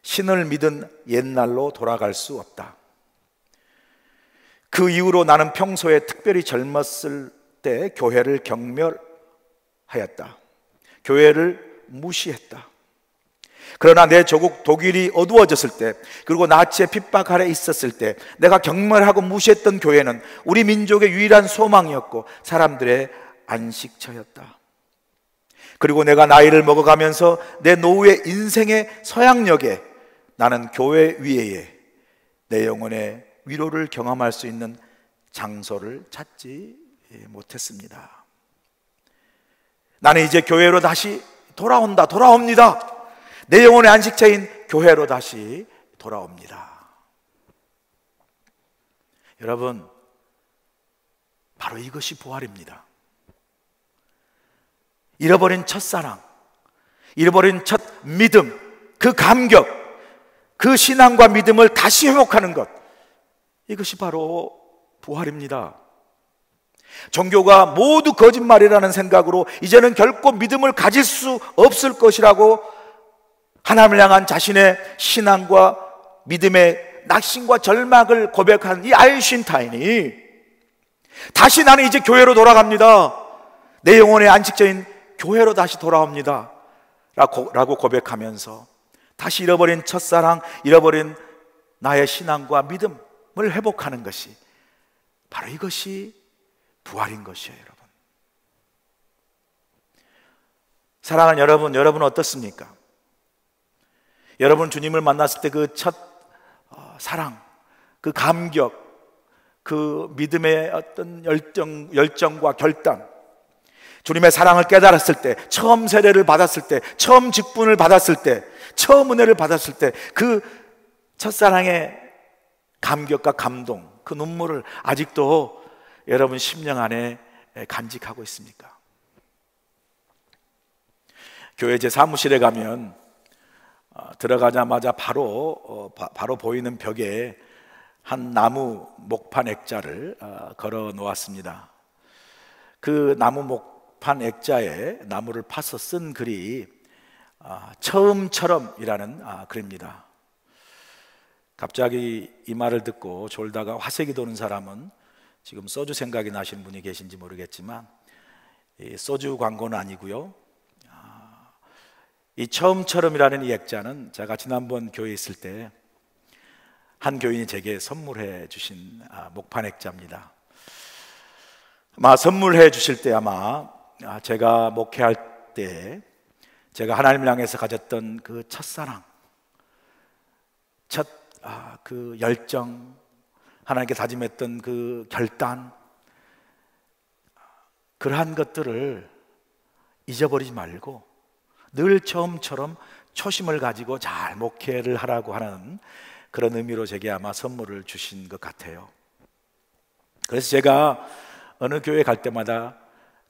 신을 믿은 옛날로 돌아갈 수 없다. 그 이후로 나는 평소에 특별히 젊었을 때 교회를 경멸하였다. 교회를 무시했다. 그러나 내 조국 독일이 어두워졌을 때, 그리고 나치의 핍박 아래 있었을 때 내가 경멸하고 무시했던 교회는 우리 민족의 유일한 소망이었고 사람들의 안식처였다. 그리고 내가 나이를 먹어가면서 내 노후의 인생의 서양역에 나는 교회 위에 내 영혼의 위로를 경험할 수 있는 장소를 찾지 못했습니다. 나는 이제 교회로 다시 돌아옵니다. 내 영혼의 안식처인 교회로 다시 돌아옵니다. 여러분, 바로 이것이 부활입니다. 잃어버린 첫사랑, 잃어버린 첫 믿음, 그 감격, 그 신앙과 믿음을 다시 회복하는 것, 이것이 바로 부활입니다. 종교가 모두 거짓말이라는 생각으로 이제는 결코 믿음을 가질 수 없을 것이라고 하나님을 향한 자신의 신앙과 믿음의 낙심과 절망을 고백한 이 아인슈타인이 다시 나는 이제 교회로 돌아갑니다. 내 영혼의 안식처인 교회로 다시 돌아옵니다. 라고 고백하면서 다시 잃어버린 첫사랑, 잃어버린 나의 신앙과 믿음, 회복하는 것이 바로 이것이 부활인 것이에요, 여러분. 사랑하는 여러분, 여러분은 어떻습니까? 여러분 주님을 만났을 때 그 첫 사랑, 그 감격, 그 믿음의 어떤 열정과 결단, 주님의 사랑을 깨달았을 때, 처음 세례를 받았을 때, 처음 직분을 받았을 때, 처음 은혜를 받았을 때 그 첫사랑의 감격과 감동, 그 눈물을 아직도 여러분 심령 안에 간직하고 있습니까? 교회 제 사무실에 가면 들어가자마자 바로 보이는 벽에 한 나무 목판 액자를 걸어 놓았습니다. 그 나무 목판 액자에 나무를 파서 쓴 글이 처음처럼이라는 글입니다. 갑자기 이 말을 듣고 졸다가 화색이 도는 사람은 지금 소주 생각이 나시는 분이 계신지 모르겠지만, 소주 광고는 아니고요. 이 처음처럼이라는 이 액자는 제가 지난번 교회에 있을 때 한 교인이 제게 선물해 주신 목판 액자입니다. 아마 선물해 주실 때 아마 제가 목회할 때 제가 하나님을 향해서 가졌던 그 첫사랑, 그 열정, 하나님께 다짐했던 그 결단, 그러한 것들을 잊어버리지 말고 늘 처음처럼 초심을 가지고 잘 목회를 하라고 하는 그런 의미로 제게 아마 선물을 주신 것 같아요. 그래서 제가 어느 교회 갈 때마다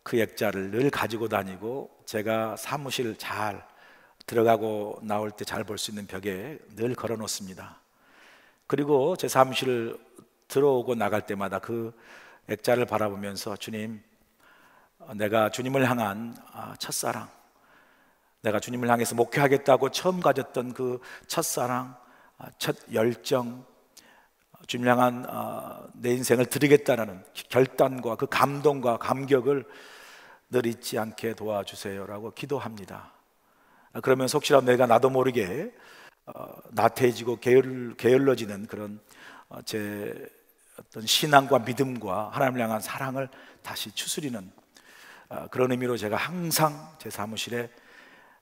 그 액자를 늘 가지고 다니고, 제가 사무실 잘 들어가고 나올 때 잘 볼 수 있는 벽에 늘 걸어 놓습니다. 그리고 제 사무실 들어오고 나갈 때마다 그 액자를 바라보면서, 주님, 내가 주님을 향한 첫사랑, 내가 주님을 향해서 목회하겠다고 처음 가졌던 그 첫사랑, 첫 열정, 주님을 향한 내 인생을 드리겠다는 결단과 그 감동과 감격을 늘 잊지 않게 도와주세요라고 기도합니다. 그러면서 혹시라도 내가 나도 모르게 나태해지고 게을러지는 그런 제 어떤 신앙과 믿음과 하나님을 향한 사랑을 다시 추스리는 그런 의미로 제가 항상 제 사무실에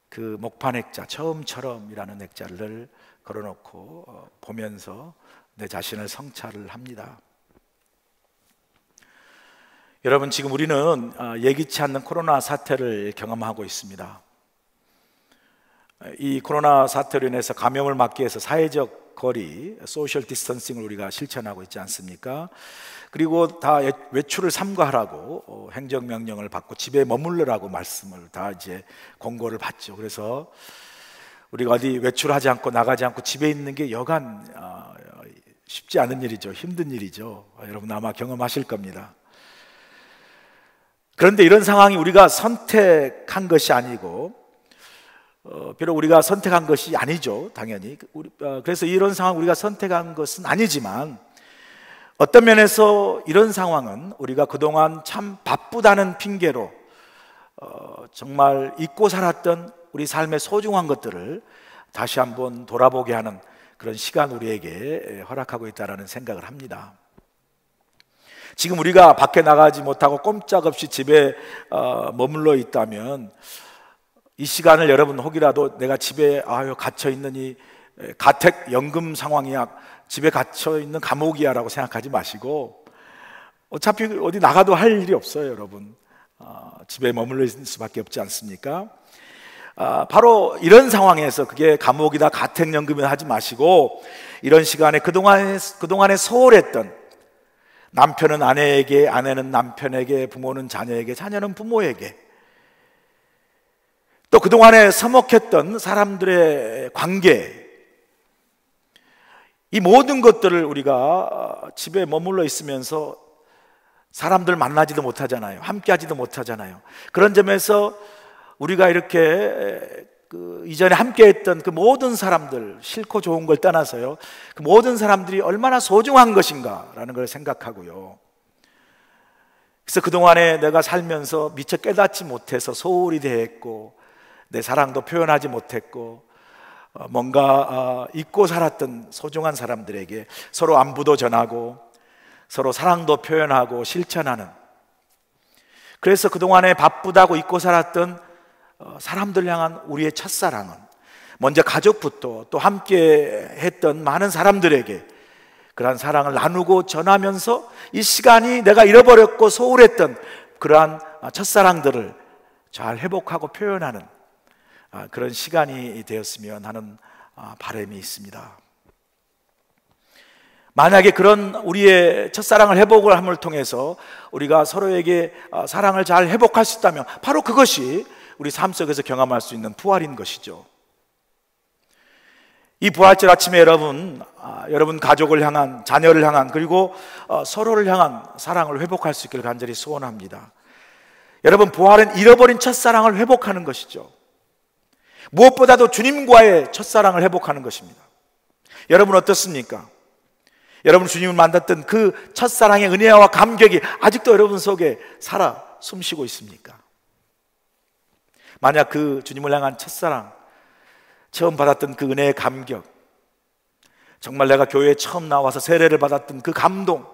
그 목판 액자, 처음처럼이라는 액자를 걸어놓고 보면서 내 자신을 성찰을 합니다. 여러분, 지금 우리는 예기치 않는 코로나 사태를 경험하고 있습니다. 이 코로나 사태로 인해서 감염을 막기 위해서 사회적 거리, 소셜 디스턴싱을 우리가 실천하고 있지 않습니까? 그리고 다 외출을 삼가하라고 행정명령을 받고 집에 머물러라고 말씀을 다 이제 권고를 받죠. 그래서 우리가 어디 외출하지 않고 나가지 않고 집에 있는 게 여간 쉽지 않은 일이죠. 힘든 일이죠. 여러분 아마 경험하실 겁니다. 그런데 이런 상황이 우리가 선택한 것이 아니고, 비록 우리가 선택한 것이 아니죠, 당연히. 그래서 이런 상황 우리가 선택한 것은 아니지만, 어떤 면에서 이런 상황은 우리가 그동안 참 바쁘다는 핑계로 정말 잊고 살았던 우리 삶의 소중한 것들을 다시 한번 돌아보게 하는 그런 시간 우리에게 허락하고 있다는 생각을 합니다. 지금 우리가 밖에 나가지 못하고 꼼짝없이 집에 머물러 있다면, 이 시간을 여러분 혹이라도 내가 집에 갇혀 있는 이 가택연금 상황이야, 집에 갇혀 있는 감옥이야 라고 생각하지 마시고, 어차피 어디 나가도 할 일이 없어요, 여러분. 집에 머물러 있을 수밖에 없지 않습니까? 바로 이런 상황에서, 그게 감옥이다 가택연금이다 하지 마시고, 이런 시간에 그동안에 소홀했던, 남편은 아내에게, 아내는 남편에게, 부모는 자녀에게, 자녀는 부모에게, 또 그동안에 서먹했던 사람들의 관계, 이 모든 것들을 우리가 집에 머물러 있으면서 사람들 만나지도 못하잖아요. 함께 하지도 못하잖아요. 그런 점에서 우리가 이렇게 이전에 함께 했던 그 모든 사람들, 싫고 좋은 걸 떠나서요, 그 모든 사람들이 얼마나 소중한 것인가라는 걸 생각하고요. 그래서 그동안에 내가 살면서 미처 깨닫지 못해서 소홀히 대했고, 내 사랑도 표현하지 못했고, 뭔가 잊고 살았던 소중한 사람들에게 서로 안부도 전하고 서로 사랑도 표현하고 실천하는, 그래서 그동안에 바쁘다고 잊고 살았던 사람들 향한 우리의 첫사랑은 먼저 가족부터 또 함께 했던 많은 사람들에게 그러한 사랑을 나누고 전하면서 이 시간이 내가 잃어버렸고 소홀했던 그러한 첫사랑들을 잘 회복하고 표현하는 그런 시간이 되었으면 하는 바람이 있습니다. 만약에 그런 우리의 첫사랑을 회복을 함을 통해서 우리가 서로에게 사랑을 잘 회복할 수 있다면 바로 그것이 우리 삶 속에서 경험할 수 있는 부활인 것이죠. 이 부활절 아침에 여러분 가족을 향한, 자녀를 향한, 그리고 서로를 향한 사랑을 회복할 수 있기를 간절히 소원합니다. 여러분, 부활은 잃어버린 첫사랑을 회복하는 것이죠. 무엇보다도 주님과의 첫사랑을 회복하는 것입니다. 여러분 어떻습니까? 여러분 주님을 만났던 그 첫사랑의 은혜와 감격이 아직도 여러분 속에 살아 숨쉬고 있습니까? 만약 그 주님을 향한 첫사랑, 처음 받았던 그 은혜의 감격, 정말 내가 교회에 처음 나와서 세례를 받았던 그 감동,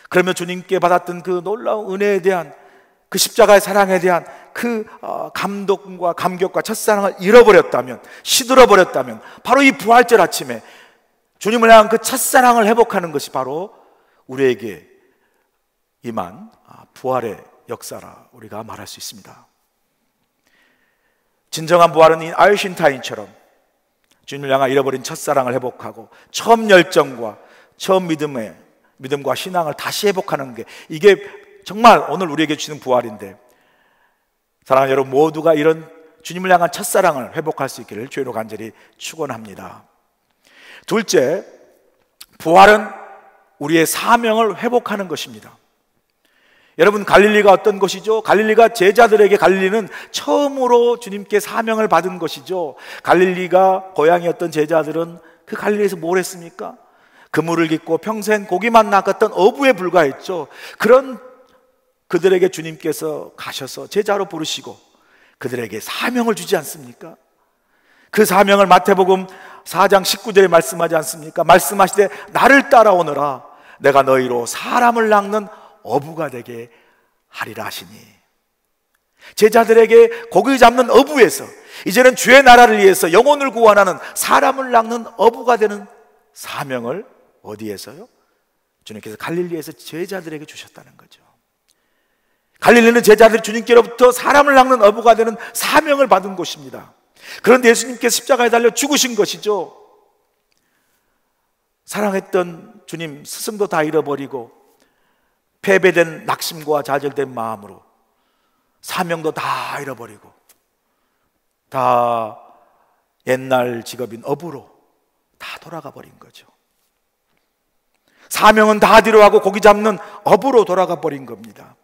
그러면 주님께 받았던 그 놀라운 은혜에 대한, 그 십자가의 사랑에 대한 그 감동과 감격과 첫사랑을 잃어버렸다면, 시들어버렸다면 바로 이 부활절 아침에 주님을 향한 그 첫사랑을 회복하는 것이 바로 우리에게 임한 부활의 역사라 우리가 말할 수 있습니다. 진정한 부활은 이 아인슈타인처럼 주님을 향한 잃어버린 첫사랑을 회복하고 처음 열정과 처음 믿음과 신앙을 다시 회복하는 게, 이게 정말 오늘 우리에게 주는 부활인데, 사랑하는 여러분 모두가 이런 주님을 향한 첫사랑을 회복할 수 있기를 주의로 간절히 축원합니다. 둘째, 부활은 우리의 사명을 회복하는 것입니다. 여러분, 갈릴리가 어떤 곳이죠? 갈릴리가 제자들에게, 갈릴리는 처음으로 주님께 사명을 받은 것이죠. 갈릴리가 고향이었던 제자들은 그 갈릴리에서 뭘 했습니까? 그물을 깃고 평생 고기만 낚았던 어부에 불과했죠. 그런 그들에게 주님께서 가셔서 제자로 부르시고 그들에게 사명을 주지 않습니까? 그 사명을 마태복음 4장 19절에 말씀하지 않습니까? 말씀하시되 나를 따라오너라, 내가 너희로 사람을 낚는 어부가 되게 하리라 하시니, 제자들에게 고기 잡는 어부에서 이제는 주의 나라를 위해서 영혼을 구원하는 사람을 낚는 어부가 되는 사명을 어디에서요? 주님께서 갈릴리에서 제자들에게 주셨다는 거죠. 갈릴리는 제자들이 주님께로부터 사람을 낚는 어부가 되는 사명을 받은 곳입니다. 그런데 예수님께서 십자가에 달려 죽으신 것이죠. 사랑했던 주님 스승도 다 잃어버리고 패배된 낙심과 좌절된 마음으로 사명도 다 잃어버리고 다 옛날 직업인 어부로 다 돌아가 버린 거죠. 사명은 다 뒤로하고 고기 잡는 어부로 돌아가 버린 겁니다.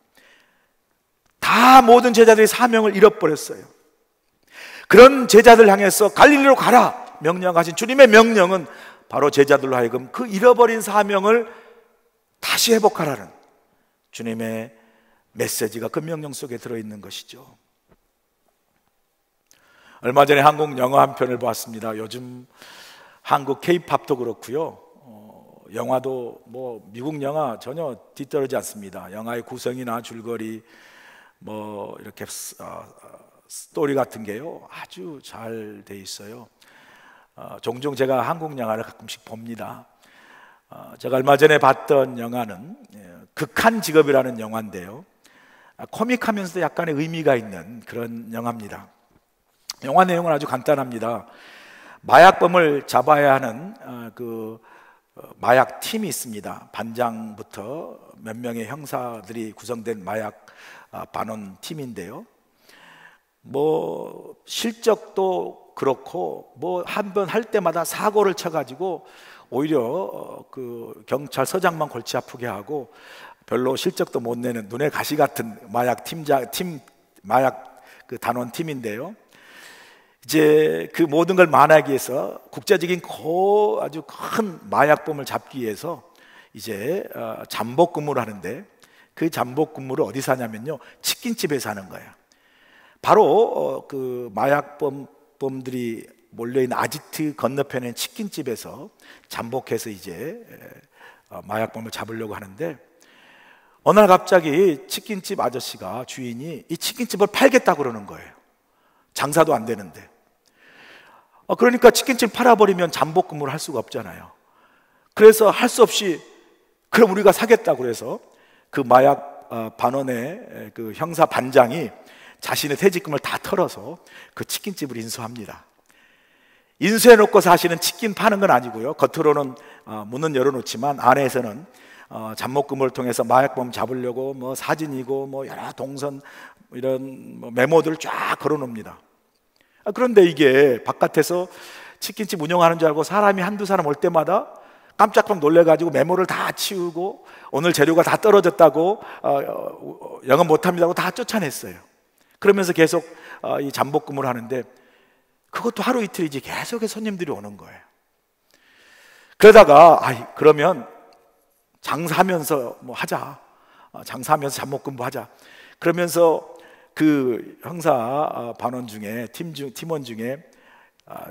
다 모든 제자들이 사명을 잃어버렸어요. 그런 제자들 향해서 갈릴리로 가라 명령하신 주님의 명령은 바로 제자들로 하여금 그 잃어버린 사명을 다시 회복하라는 주님의 메시지가 그 명령 속에 들어있는 것이죠. 얼마 전에 한국 영화 한 편을 봤습니다. 요즘 한국 K-팝도 그렇고요, 영화도 뭐 미국 영화 전혀 뒤떨어지지 않습니다. 영화의 구성이나 줄거리 뭐 이렇게 스토리 같은 게요 아주 잘 돼 있어요. 종종 제가 한국 영화를 가끔씩 봅니다. 제가 얼마 전에 봤던 영화는 극한 직업이라는 영화인데요, 코믹하면서도 약간의 의미가 있는 그런 영화입니다. 영화 내용은 아주 간단합니다. 마약범을 잡아야 하는 그 마약 팀이 있습니다. 반장부터 몇 명의 형사들이 구성된 마약 반원 팀인데요, 뭐 실적도 그렇고 뭐 한 번 할 때마다 사고를 쳐가지고 오히려 그 경찰서장만 골치 아프게 하고 별로 실적도 못 내는 눈에 가시 같은 마약 마약 그 단원 팀인데요, 이제 그 모든 걸 만하기 위해서 국제적인 아주 큰 마약범을 잡기 위해서 이제 잠복 근무를 하는데, 그 잠복 근무를 어디서 하냐면요 치킨집에서 하는 거예요. 바로 그 마약범들이 몰려있는 아지트 건너편에 치킨집에서 잠복해서 이제 마약범을 잡으려고 하는데, 어느 날 갑자기 치킨집 아저씨가, 주인이 이 치킨집을 팔겠다고 그러는 거예요. 장사도 안 되는데. 그러니까 치킨집 팔아버리면 잠복근무를 할 수가 없잖아요. 그래서 할 수 없이 그럼 우리가 사겠다고 그래서 그 마약 반원의 그 형사 반장이 자신의 퇴직금을 다 털어서 그 치킨집을 인수합니다. 인수해놓고 사실은 치킨 파는 건 아니고요, 겉으로는 문은 열어놓지만 안에서는 잠복근무를 통해서 마약범 잡으려고 뭐 사진이고 뭐 여러 동선 이런 뭐 메모들을 쫙 걸어놓습니다. 그런데 이게 바깥에서 치킨집 운영하는 줄 알고 사람이 한두 사람 올 때마다 깜짝깜짝 놀래가지고 메모를 다 치우고 오늘 재료가 다 떨어졌다고 영업 못합니다고 다 쫓아냈어요. 그러면서 계속 이 잠복근무를 하는데, 그것도 하루 이틀이지 계속해서 손님들이 오는 거예요. 그러다가 그러면 장사하면서 뭐 하자, 장사하면서 잠복근무 하자 그러면서 그 형사 반원 중에 팀원 중에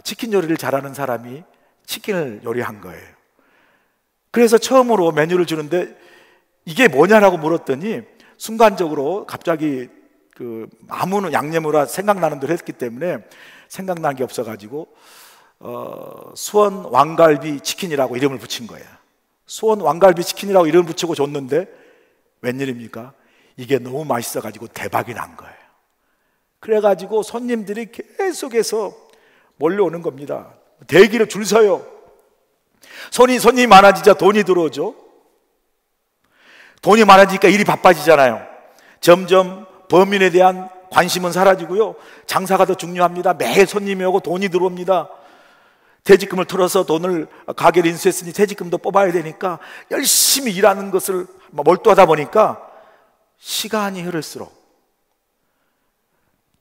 치킨 요리를 잘하는 사람이 치킨을 요리한 거예요. 그래서 처음으로 메뉴를 주는데 이게 뭐냐라고 물었더니 순간적으로 갑자기 그 아무 양념으로 생각나는 대로 했기 때문에 생각나는 게 없어가지고 수원 왕갈비 치킨이라고 이름을 붙인 거예요. 수원 왕갈비 치킨이라고 이름을 붙이고 줬는데 웬일입니까? 이게 너무 맛있어가지고 대박이 난 거예요. 그래가지고 손님들이 계속해서 몰려오는 겁니다. 대기를 줄 서요. 손님이 많아지자 돈이 들어오죠. 돈이 많아지니까 일이 바빠지잖아요. 점점 범인에 대한 관심은 사라지고요, 장사가 더 중요합니다. 매일 손님이 오고 돈이 들어옵니다. 퇴직금을 털어서 돈을 가게를 인수했으니 퇴직금도 뽑아야 되니까 열심히 일하는 것을 몰두하다 보니까 시간이 흐를수록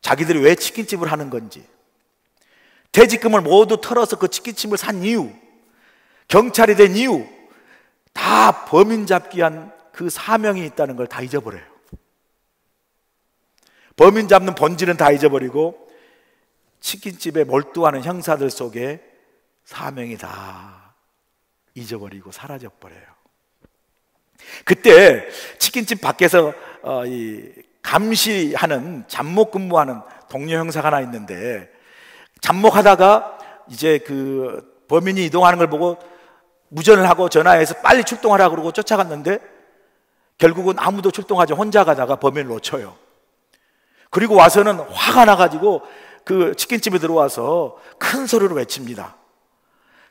자기들이 왜 치킨집을 하는 건지, 퇴직금을 모두 털어서 그 치킨집을 산 이유, 경찰이 된 이유, 다 범인 잡기 위한 그 사명이 있다는 걸 다 잊어버려요. 범인 잡는 본질은 다 잊어버리고 치킨집에 몰두하는 형사들 속에 사명이 다 잊어버리고 사라져버려요. 그때 치킨집 밖에서 이 감시하는, 잠복근무하는 동료 형사가 하나 있는데, 잠복하다가 이제 그 범인이 이동하는 걸 보고 무전을 하고 전화해서 빨리 출동하라고 그러고 쫓아갔는데 결국은 아무도 출동하지 혼자 가다가 범인을 놓쳐요. 그리고 와서는 화가 나가지고 그 치킨집에 들어와서 큰 소리로 외칩니다.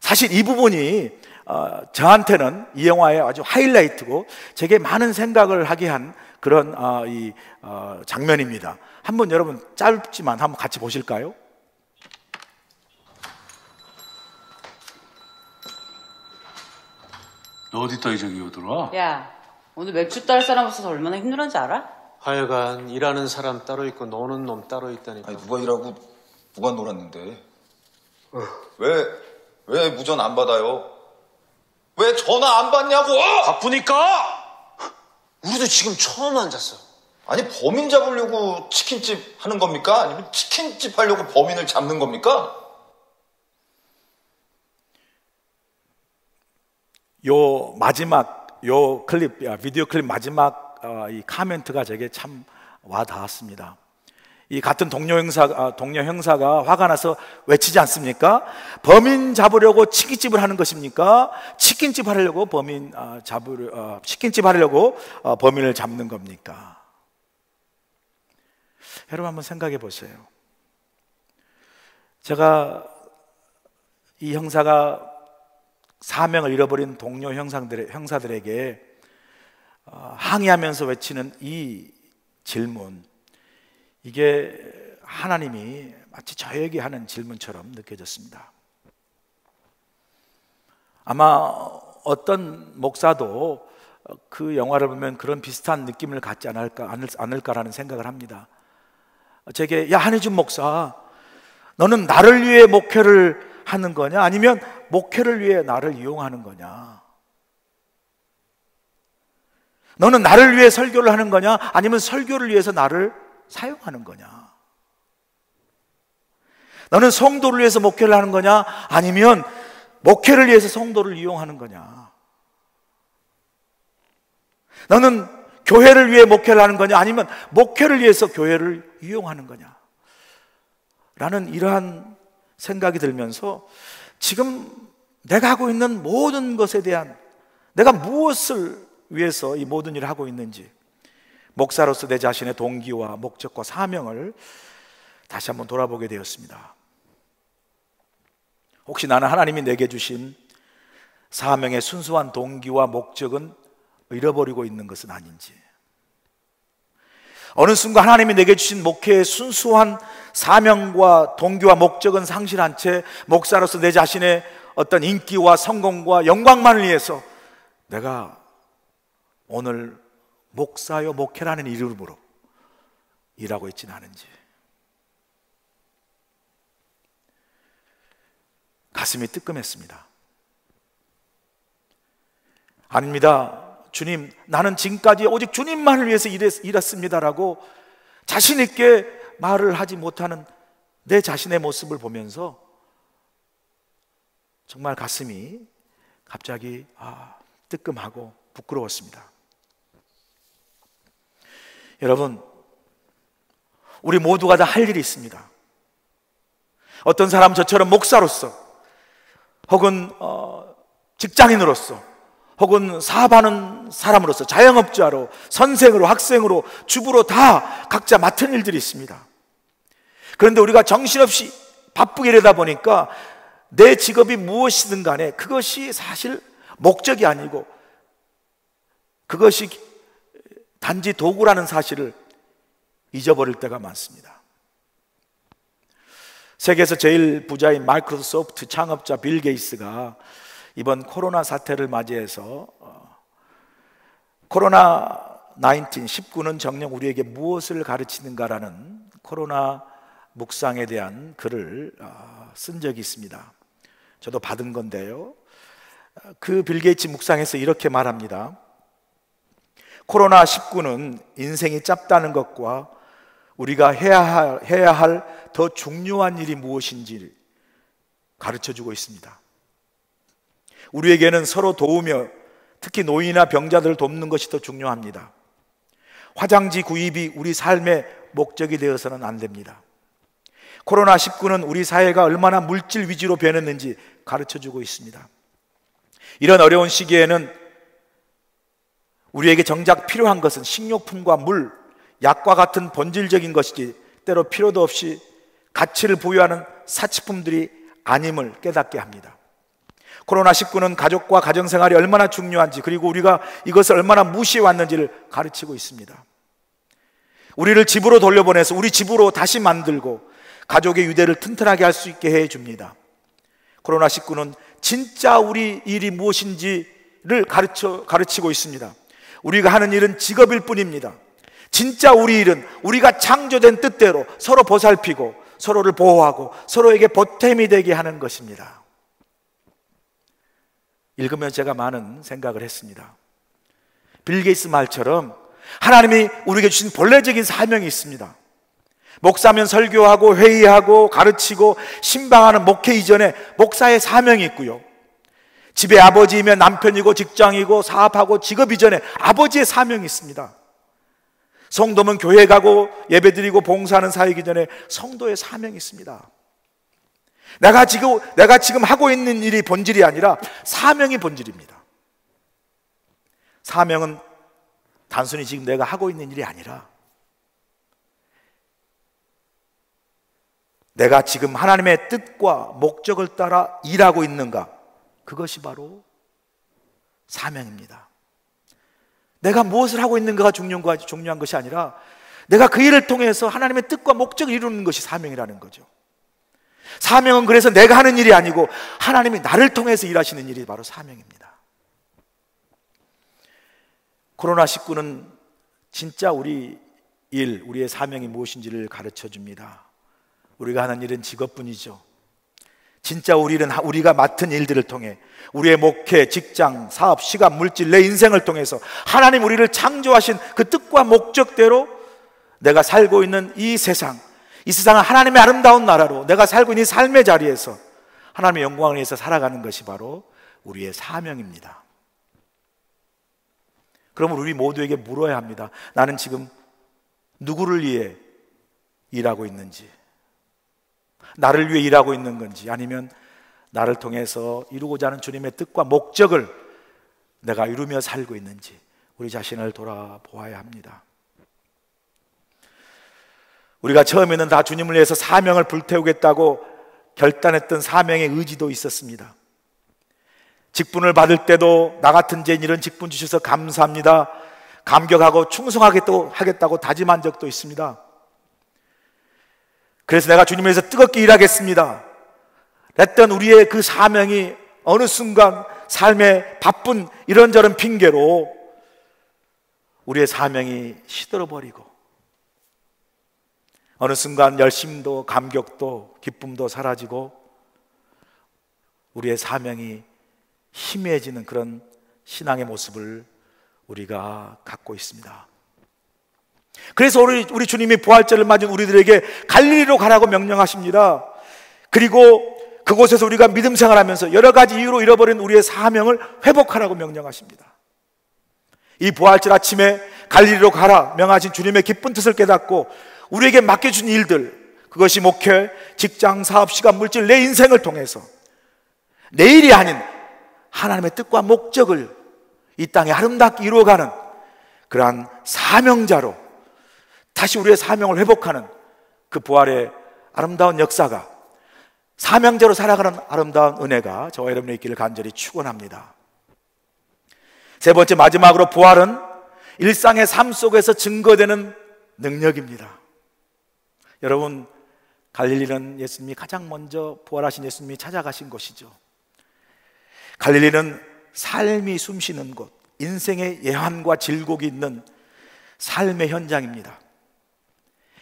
사실 이 부분이 저한테는 이 영화의 아주 하이라이트고 제게 많은 생각을 하게 한 그런 장면입니다. 한번 여러분 짧지만 한번 같이 보실까요? 너 어디다 이저기 오더라? 야, 오늘 맥주 딸 사람 없어서 얼마나 힘들었는지 알아? 하여간 일하는 사람 따로 있고 노는 놈 따로 있다니까. 아니 누가 일하고 누가 놀았는데? 왜 무전 안 받아요? 왜 전화 안 받냐고? 바쁘니까? 우리도 지금 처음 앉았어. 아니 범인 잡으려고 치킨집 하는 겁니까? 아니면 치킨집 하려고 범인을 잡는 겁니까? 요 마지막 요 클립, 비디오 클립 마지막 이 카멘트가 제게 참 와닿았습니다. 이 같은 동료 형사가 화가 나서 외치지 않습니까? 범인 잡으려고 치킨집을 하는 것입니까? 치킨집 하려고 치킨집 하려고 범인을 잡는 겁니까? 여러분 한번 생각해 보세요. 제가 이 형사가 사명을 잃어버린 동료 형사들에게 항의하면서 외치는 이 질문, 이게 하나님이 마치 저에게 하는 질문처럼 느껴졌습니다. 아마 어떤 목사도 그 영화를 보면 그런 비슷한 느낌을 갖지 않을까라는 생각을 합니다. 제게, 야 한혜준 목사, 너는 나를 위해 목회를 하는 거냐? 아니면 목회를 위해 나를 이용하는 거냐? 너는 나를 위해 설교를 하는 거냐? 아니면 설교를 위해서 나를 사용하는 거냐? 너는 성도를 위해서 목회를 하는 거냐? 아니면 목회를 위해서 성도를 이용하는 거냐? 너는 교회를 위해 목회를 하는 거냐? 아니면 목회를 위해서 교회를 이용하는 거냐? 라는 이러한 생각이 들면서 지금 내가 하고 있는 모든 것에 대한, 내가 무엇을 위해서 이 모든 일을 하고 있는지, 목사로서 내 자신의 동기와 목적과 사명을 다시 한번 돌아보게 되었습니다. 혹시 나는 하나님이 내게 주신 사명의 순수한 동기와 목적은 잃어버리고 있는 것은 아닌지, 어느 순간 하나님이 내게 주신 목회의 순수한 사명과 동기와 목적은 상실한 채 목사로서 내 자신의 어떤 인기와 성공과 영광만을 위해서 내가 오늘 목사요 목회라는 이름으로 일하고 있지는 않은지, 가슴이 뜨끔했습니다. 아닙니다. 주님, 나는 지금까지 오직 주님만을 위해서 일했습니다라고 자신 있게 말을 하지 못하는 내 자신의 모습을 보면서 정말 가슴이 갑자기 뜨끔하고 부끄러웠습니다. 여러분, 우리 모두가 다 할 일이 있습니다. 어떤 사람은 저처럼 목사로서, 혹은 직장인으로서, 혹은 사업하는 사람으로서, 자영업자로, 선생으로, 학생으로, 주부로 다 각자 맡은 일들이 있습니다. 그런데 우리가 정신없이 바쁘게 일하다 보니까 내 직업이 무엇이든 간에 그것이 사실 목적이 아니고 그것이 단지 도구라는 사실을 잊어버릴 때가 많습니다. 세계에서 제일 부자인 마이크로소프트 창업자 빌 게이츠가 이번 코로나 사태를 맞이해서 코로나 19는 정녕 우리에게 무엇을 가르치는가라는 코로나 묵상에 대한 글을 쓴 적이 있습니다. 저도 받은 건데요, 그 빌 게이츠 묵상에서 이렇게 말합니다. 코로나 19는 인생이 짧다는 것과 우리가 해야 할 더 중요한 일이 무엇인지 가르쳐주고 있습니다. 우리에게는 서로 도우며 특히 노인이나 병자들을 돕는 것이 더 중요합니다. 화장지 구입이 우리 삶의 목적이 되어서는 안 됩니다. 코로나19는 우리 사회가 얼마나 물질 위주로 변했는지 가르쳐주고 있습니다. 이런 어려운 시기에는 우리에게 정작 필요한 것은 식료품과 물, 약과 같은 본질적인 것이지 때로 필요도 없이 가치를 부여하는 사치품들이 아님을 깨닫게 합니다. 코로나19는 가족과 가정생활이 얼마나 중요한지, 그리고 우리가 이것을 얼마나 무시해왔는지를 가르치고 있습니다. 우리를 집으로 돌려보내서 우리 집으로 다시 만들고 가족의 유대를 튼튼하게 할 수 있게 해줍니다. 코로나19는 진짜 우리 일이 무엇인지를 가르치고 있습니다. 우리가 하는 일은 직업일 뿐입니다. 진짜 우리 일은 우리가 창조된 뜻대로 서로 보살피고 서로를 보호하고 서로에게 보탬이 되게 하는 것입니다. 읽으면 제가 많은 생각을 했습니다. 빌 게이츠 말처럼 하나님이 우리에게 주신 본래적인 사명이 있습니다. 목사면 설교하고 회의하고 가르치고 신방하는 목회 이전에 목사의 사명이 있고요, 집에 아버지이면 남편이고 직장이고 사업하고 직업 이전에 아버지의 사명이 있습니다. 성도면 교회 가고 예배드리고 봉사하는 사이기 전에 성도의 사명이 있습니다. 내가 지금 하고 있는 일이 본질이 아니라 사명이 본질입니다. 사명은 단순히 지금 내가 하고 있는 일이 아니라 내가 지금 하나님의 뜻과 목적을 따라 일하고 있는가, 그것이 바로 사명입니다. 내가 무엇을 하고 있는가가 중요한 것이 아니라 내가 그 일을 통해서 하나님의 뜻과 목적을 이루는 것이 사명이라는 거죠. 사명은 그래서 내가 하는 일이 아니고 하나님이 나를 통해서 일하시는 일이 바로 사명입니다. 코로나19는 진짜 우리의 사명이 무엇인지를 가르쳐 줍니다. 우리가 하는 일은 직업뿐이죠. 진짜 우리가 맡은 일들을 통해 우리의 목회, 직장, 사업, 시간, 물질, 내 인생을 통해서 하나님 우리를 창조하신 그 뜻과 목적대로 내가 살고 있는 이 세상, 이 세상은 하나님의 아름다운 나라로 내가 살고 있는 이 삶의 자리에서 하나님의 영광을 위해서 살아가는 것이 바로 우리의 사명입니다. 그러면 우리 모두에게 물어야 합니다. 나는 지금 누구를 위해 일하고 있는지, 나를 위해 일하고 있는 건지, 아니면 나를 통해서 이루고자 하는 주님의 뜻과 목적을 내가 이루며 살고 있는지 우리 자신을 돌아보아야 합니다. 우리가 처음에는 다 주님을 위해서 사명을 불태우겠다고 결단했던 사명의 의지도 있었습니다. 직분을 받을 때도 나 같은 죄인 이런 직분 주셔서 감사합니다, 감격하고 충성하겠다고 다짐한 적도 있습니다. 그래서 내가 주님을 위해서 뜨겁게 일하겠습니다 했던 우리의 그 사명이 어느 순간 삶의 바쁜 이런저런 핑계로 우리의 사명이 시들어버리고, 어느 순간 열심도 감격도 기쁨도 사라지고 우리의 사명이 희미해지는 그런 신앙의 모습을 우리가 갖고 있습니다. 그래서 우리 주님이 부활절을 맞은 우리들에게 갈릴리로 가라고 명령하십니다. 그리고 그곳에서 우리가 믿음 생활하면서 여러 가지 이유로 잃어버린 우리의 사명을 회복하라고 명령하십니다. 이 부활절 아침에 갈릴리로 가라 명하신 주님의 기쁜 뜻을 깨닫고 우리에게 맡겨준 일들, 그것이 목회, 직장, 사업, 시간, 물질, 내 인생을 통해서 내 일이 아닌 하나님의 뜻과 목적을 이 땅에 아름답게 이루어가는 그러한 사명자로 다시 우리의 사명을 회복하는 그 부활의 아름다운 역사가, 사명자로 살아가는 아름다운 은혜가 저와 여러분의 있기를 간절히 축원합니다. 세 번째, 마지막으로 부활은 일상의 삶 속에서 증거되는 능력입니다. 여러분, 갈릴리는 예수님이 가장 먼저 부활하신 예수님이 찾아가신 곳이죠. 갈릴리는 삶이 숨쉬는 곳, 인생의 예환과 질곡이 있는 삶의 현장입니다.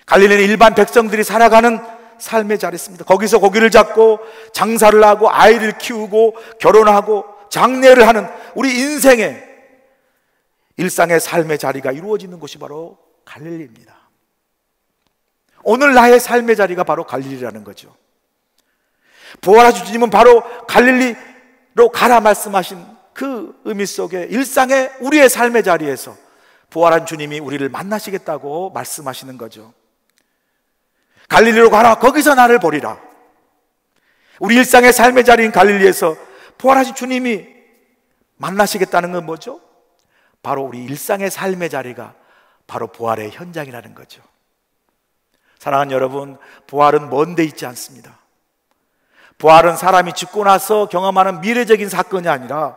갈릴리는 일반 백성들이 살아가는 삶의 자리였습니다. 거기서 고기를 잡고 장사를 하고 아이를 키우고 결혼하고 장례를 하는 우리 인생의 일상의 삶의 자리가 이루어지는 곳이 바로 갈릴리입니다. 오늘 나의 삶의 자리가 바로 갈릴리라는 거죠. 부활하신 주님은 바로 갈릴리로 가라 말씀하신 그 의미 속에 일상의 우리의 삶의 자리에서 부활한 주님이 우리를 만나시겠다고 말씀하시는 거죠. 갈릴리로 가라, 거기서 나를 보리라. 우리 일상의 삶의 자리인 갈릴리에서 부활하신 주님이 만나시겠다는 건 뭐죠? 바로 우리 일상의 삶의 자리가 바로 부활의 현장이라는 거죠. 사랑하는 여러분, 부활은 먼 데 있지 않습니다. 부활은 사람이 죽고 나서 경험하는 미래적인 사건이 아니라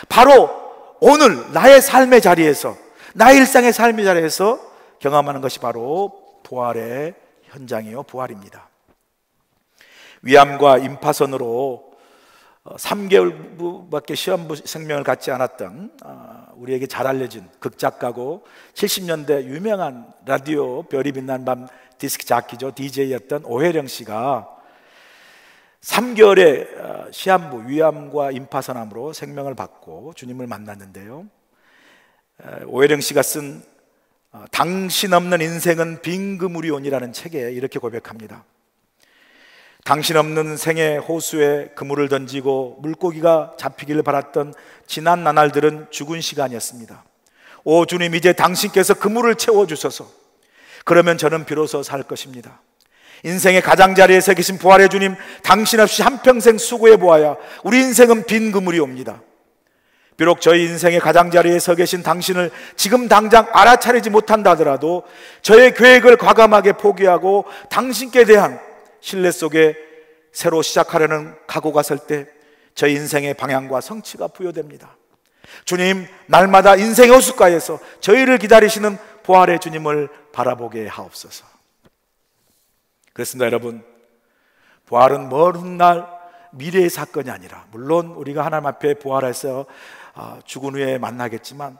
바로 오늘 나의 삶의 자리에서, 나의 일상의 삶의 자리에서 경험하는 것이 바로 부활의 현장이요, 부활입니다. 위암과 임파선으로 3개월밖에 시험부 생명을 갖지 않았던 우리에게 잘 알려진 극작가고 70년대 유명한 라디오 별이 빛난 밤 디스크 자키죠, DJ였던 오혜령 씨가 3개월의 시한부 위암과 임파선암으로 생명을 받고 주님을 만났는데요, 오혜령 씨가 쓴 당신 없는 인생은 빈 그물이온이라는 책에 이렇게 고백합니다. 당신 없는 생의 호수에 그물을 던지고 물고기가 잡히기를 바랐던 지난 나날들은 죽은 시간이었습니다. 오 주님, 이제 당신께서 그물을 채워주소서. 그러면 저는 비로소 살 것입니다. 인생의 가장자리에 계신 부활의 주님, 당신 없이 한평생 수고해 보아야 우리 인생은 빈 그물이 옵니다. 비록 저희 인생의 가장자리에 서 계신 당신을 지금 당장 알아차리지 못한다 하더라도 저의 계획을 과감하게 포기하고 당신께 대한 신뢰 속에 새로 시작하려는 각오가 설 때 저희 인생의 방향과 성취가 부여됩니다. 주님, 날마다 인생의 호숫가에서 저희를 기다리시는 부활의 주님을 바라보게 하옵소서. 그렇습니다. 여러분, 부활은 먼 훗날 미래의 사건이 아니라, 물론 우리가 하나님 앞에 부활해서 죽은 후에 만나겠지만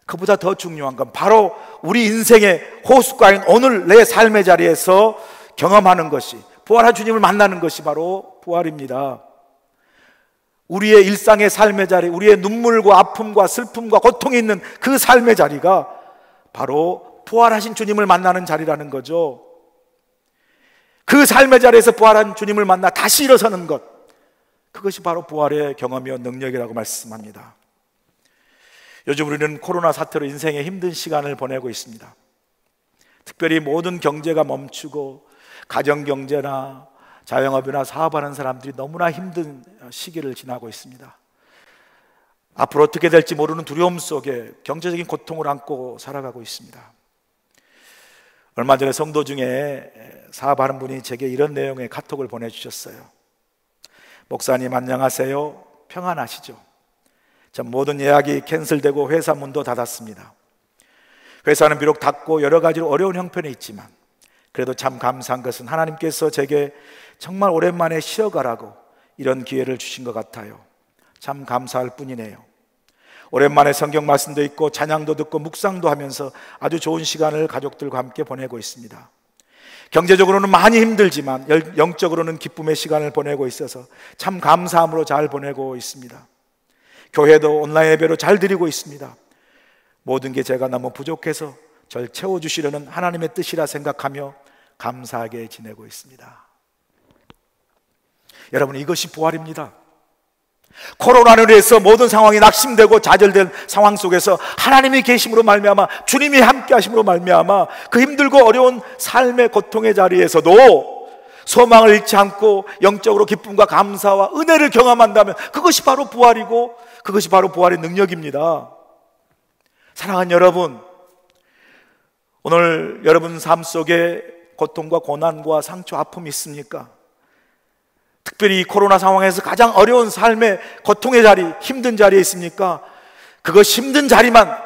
그보다 더 중요한 건 바로 우리 인생의 호숫가인 오늘 내 삶의 자리에서 경험하는 것이, 부활한 주님을 만나는 것이 바로 부활입니다. 우리의 일상의 삶의 자리, 우리의 눈물과 아픔과 슬픔과 고통이 있는 그 삶의 자리가 바로 부활하신 주님을 만나는 자리라는 거죠. 그 삶의 자리에서 부활한 주님을 만나 다시 일어서는 것, 그것이 바로 부활의 경험이요 능력이라고 말씀합니다. 요즘 우리는 코로나 사태로 인생의 힘든 시간을 보내고 있습니다. 특별히 모든 경제가 멈추고 가정경제나 자영업이나 사업하는 사람들이 너무나 힘든 시기를 지나고 있습니다. 앞으로 어떻게 될지 모르는 두려움 속에 경제적인 고통을 안고 살아가고 있습니다. 얼마 전에 성도 중에 사업하는 분이 제게 이런 내용의 카톡을 보내주셨어요. 목사님 안녕하세요. 평안하시죠? 전 모든 예약이 캔슬되고 회사 문도 닫았습니다. 회사는 비록 닫고 여러 가지로 어려운 형편에 있지만 그래도 참 감사한 것은 하나님께서 제게 정말 오랜만에 쉬어가라고 이런 기회를 주신 것 같아요. 참 감사할 뿐이네요. 오랜만에 성경 말씀도 읽고 찬양도 듣고 묵상도 하면서 아주 좋은 시간을 가족들과 함께 보내고 있습니다. 경제적으로는 많이 힘들지만 영적으로는 기쁨의 시간을 보내고 있어서 참 감사함으로 잘 보내고 있습니다. 교회도 온라인 예배로 잘 드리고 있습니다. 모든 게 제가 너무 부족해서 절 채워주시려는 하나님의 뜻이라 생각하며 감사하게 지내고 있습니다. 여러분, 이것이 부활입니다. 코로나로 인해서 모든 상황이 낙심되고 좌절된 상황 속에서 하나님이 계심으로 말미암아, 주님이 함께 하심으로 말미암아 그 힘들고 어려운 삶의 고통의 자리에서도 소망을 잃지 않고 영적으로 기쁨과 감사와 은혜를 경험한다면 그것이 바로 부활이고 그것이 바로 부활의 능력입니다. 사랑하는 여러분, 오늘 여러분 삶 속에 고통과 고난과 상처, 아픔이 있습니까? 특별히 이 코로나 상황에서 가장 어려운 삶의 고통의 자리, 힘든 자리에 있습니까? 그것이 힘든 자리만,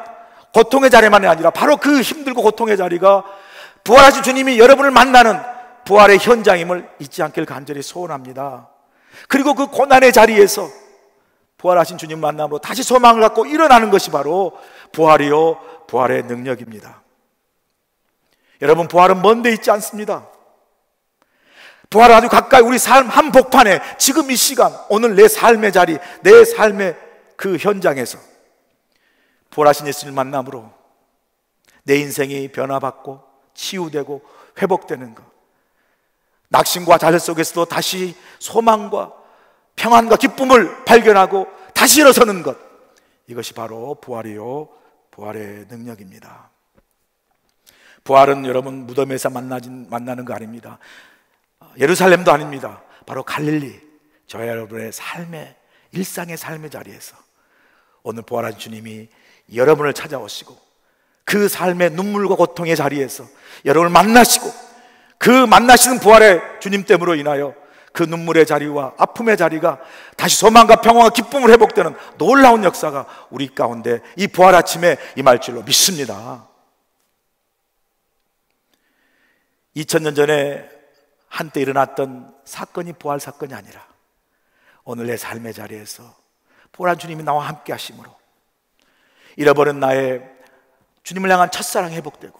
고통의 자리만이 아니라 바로 그 힘들고 고통의 자리가 부활하신 주님이 여러분을 만나는 부활의 현장임을 잊지 않길 간절히 소원합니다. 그리고 그 고난의 자리에서 부활하신 주님 만남으로 다시 소망을 갖고 일어나는 것이 바로 부활이요 부활의 능력입니다. 여러분, 부활은 먼데 있지 않습니다. 부활은 아주 가까이 우리 삶 한복판에 지금 이 시간, 오늘 내 삶의 자리, 내 삶의 그 현장에서 부활하신 예수님을 만남으로 내 인생이 변화받고 치유되고 회복되는 것, 낙심과 좌절 속에서도 다시 소망과 평안과 기쁨을 발견하고 다시 일어서는 것, 이것이 바로 부활이요 부활의 능력입니다. 부활은 여러분 무덤에서 만나는 거 아닙니다. 예루살렘도 아닙니다. 바로 갈릴리, 저와 여러분의 삶의, 일상의 삶의 자리에서 오늘 부활한 주님이 여러분을 찾아오시고 그 삶의 눈물과 고통의 자리에서 여러분을 만나시고 그 만나시는 부활의 주님 때문으로 인하여 그 눈물의 자리와 아픔의 자리가 다시 소망과 평화와 기쁨을 회복되는 놀라운 역사가 우리 가운데 이 부활 아침에 임할 줄로 믿습니다. 2000년 전에 한때 일어났던 사건이 부활 사건이 아니라 오늘 내 삶의 자리에서 부활한 주님이 나와 함께 하심으로 잃어버린 나의 주님을 향한 첫사랑이 회복되고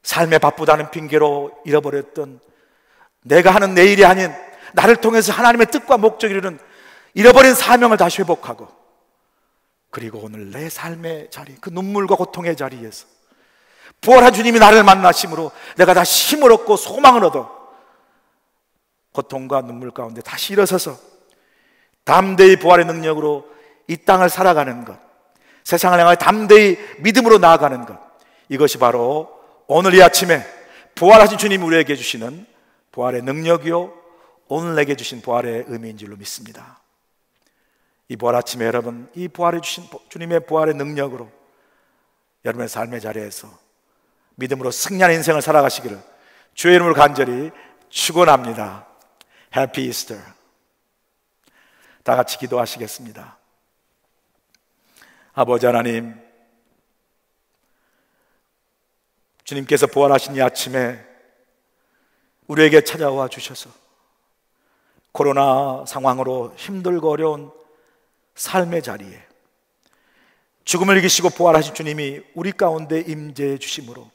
삶에 바쁘다는 핑계로 잃어버렸던 내가 하는 내 일이 아닌 나를 통해서 하나님의 뜻과 목적을 이루는 잃어버린 사명을 다시 회복하고, 그리고 오늘 내 삶의 자리, 그 눈물과 고통의 자리에서 부활한 주님이 나를 만나심으로 내가 다시 힘을 얻고 소망을 얻어 고통과 눈물 가운데 다시 일어서서 담대히 부활의 능력으로 이 땅을 살아가는 것, 세상을 향하여 담대히 믿음으로 나아가는 것, 이것이 바로 오늘 이 아침에 부활하신 주님이 우리에게 주시는 부활의 능력이요 오늘 내게 주신 부활의 의미인 줄로 믿습니다. 이 부활 아침에 여러분, 이 부활해 주신 주님의 부활의 능력으로 여러분의 삶의 자리에서 믿음으로 승리하는 인생을 살아가시기를 주의 이름으로 간절히 축원합니다. Happy Easter. 다 같이 기도하시겠습니다. 아버지 하나님, 주님께서 부활하신 이 아침에 우리에게 찾아와 주셔서 코로나 상황으로 힘들고 어려운 삶의 자리에 죽음을 이기시고 부활하신 주님이 우리 가운데 임재해 주심으로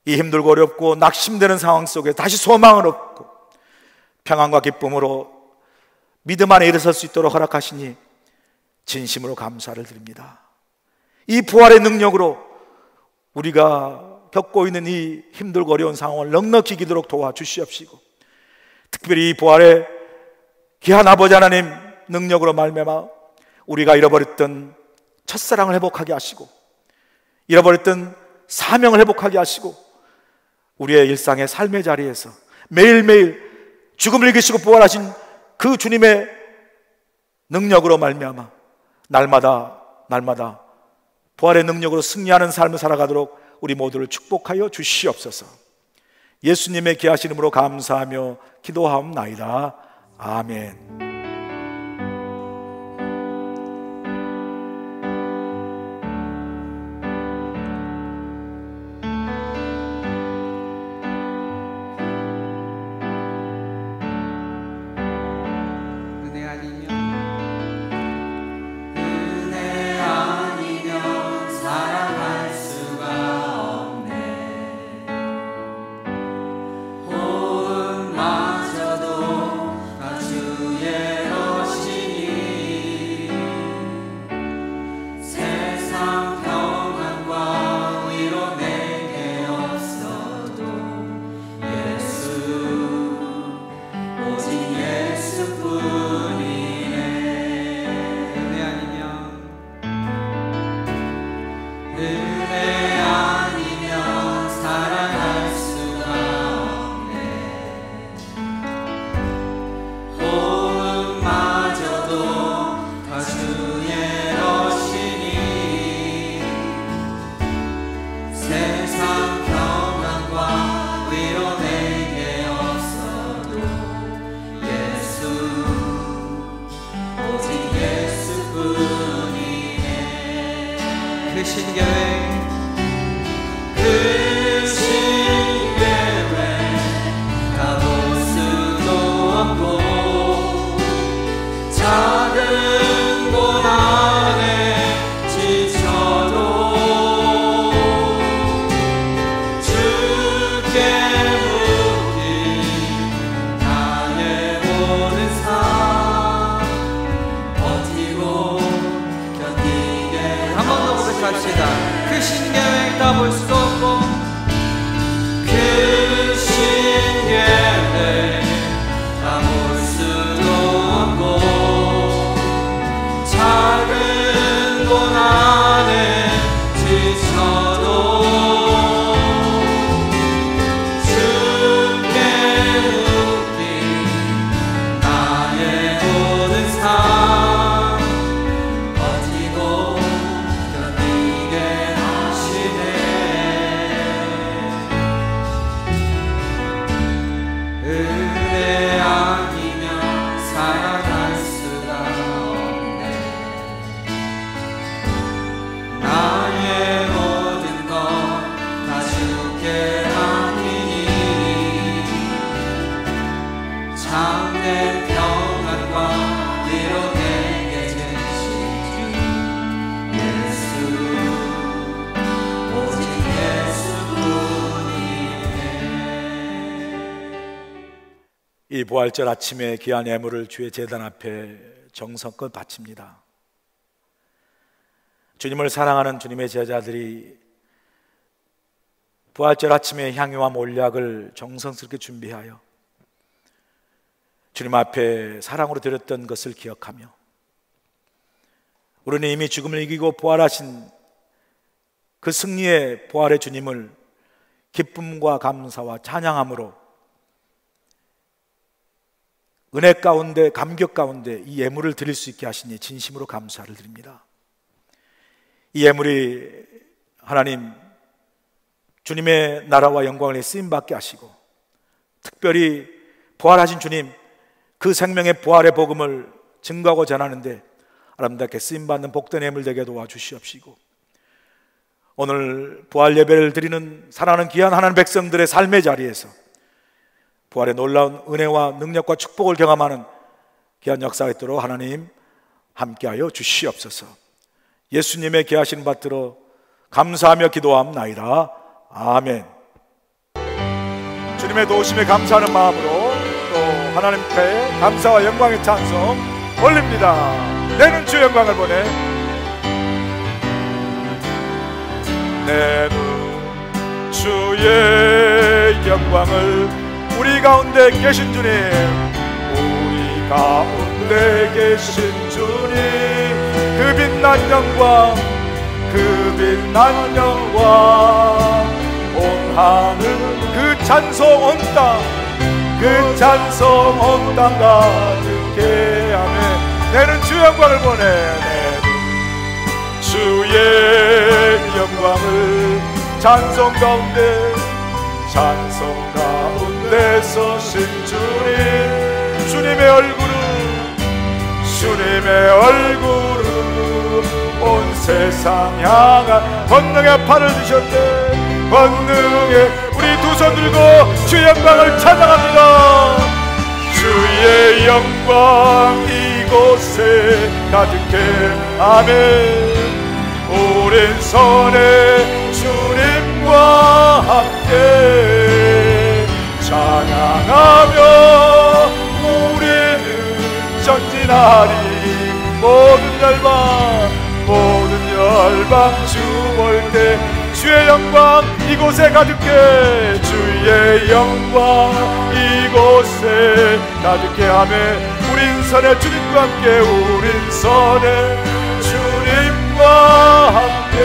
이 힘들고 어렵고 낙심되는 상황 속에 다시 소망을 얻고 평안과 기쁨으로 믿음 안에 일어설 수 있도록 허락하시니 진심으로 감사를 드립니다. 이 부활의 능력으로 우리가 겪고 있는 이 힘들고 어려운 상황을 넉넉히 이기도록 도와주시옵시고, 특별히 이 부활의 귀한 아버지 하나님 능력으로 말미암아 우리가 잃어버렸던 첫사랑을 회복하게 하시고, 잃어버렸던 사명을 회복하게 하시고, 우리의 일상의 삶의 자리에서 매일매일 죽음을 이기시고 부활하신 그 주님의 능력으로 말미암아 날마다 부활의 능력으로 승리하는 삶을 살아가도록 우리 모두를 축복하여 주시옵소서. 예수님의 귀하신 이름으로 감사하며 기도하옵나이다. 아멘. 이 부활절 아침에 귀한 예물을 주의 제단 앞에 정성껏 바칩니다. 주님을 사랑하는 주님의 제자들이 부활절 아침에 향유와 몰약을 정성스럽게 준비하여 주님 앞에 사랑으로 드렸던 것을 기억하며, 우리는 이미 죽음을 이기고 부활하신 그 승리의 부활의 주님을 기쁨과 감사와 찬양함으로 은혜 가운데, 감격 가운데 이 예물을 드릴 수 있게 하시니 진심으로 감사를 드립니다. 이 예물이 하나님 주님의 나라와 영광을 쓰임받게 하시고, 특별히 부활하신 주님 그 생명의 부활의 복음을 증거하고 전하는데 아름답게 쓰임받는 복된 예물 되게 도와주시옵시고, 오늘 부활 예배를 드리는 사랑하는 귀한 하나님 백성들의 삶의 자리에서 부활의 놀라운 은혜와 능력과 축복을 경험하는 귀한 역사가 있도록 하나님 함께하여 주시옵소서. 예수님의 귀하신 받들어 감사하며 기도함나이다. 아멘. 주님의 도우심에 감사하는 마음으로 또 하나님께 감사와 영광의 찬송 올립니다. 내는 주 영광을 보내 내 눈 주의 영광을 우리 가운데 계신 주님, 우리 가운데 계신 주님, 그 빛난 영광, 그 빛난 영광, 온 하늘 그 찬송 온 땅, 그 찬송 온 땅 가득해. 아멘. 내는 주 영광을 보내. 내는 주의 영광을 찬송 가운데, 찬송 가운데 서신 주님, 주님의 얼굴은, 주님의 얼굴은 온 세상 향한 권능의 팔을 드셨네. 권능의 우리 두 손 들고 주의 영광을 찬양합니다. 주의 영광 이곳에 가득해. 아멘. 오른손에 주님과 함께 찬양하며 우리는 전진하리. 모든 열방 주 볼 때 주의 영광 이곳에 가득해. 주의 영광 이곳에 가득해. 아멘. 우린 선에 주님과 함께, 우린 선에 주님과 함께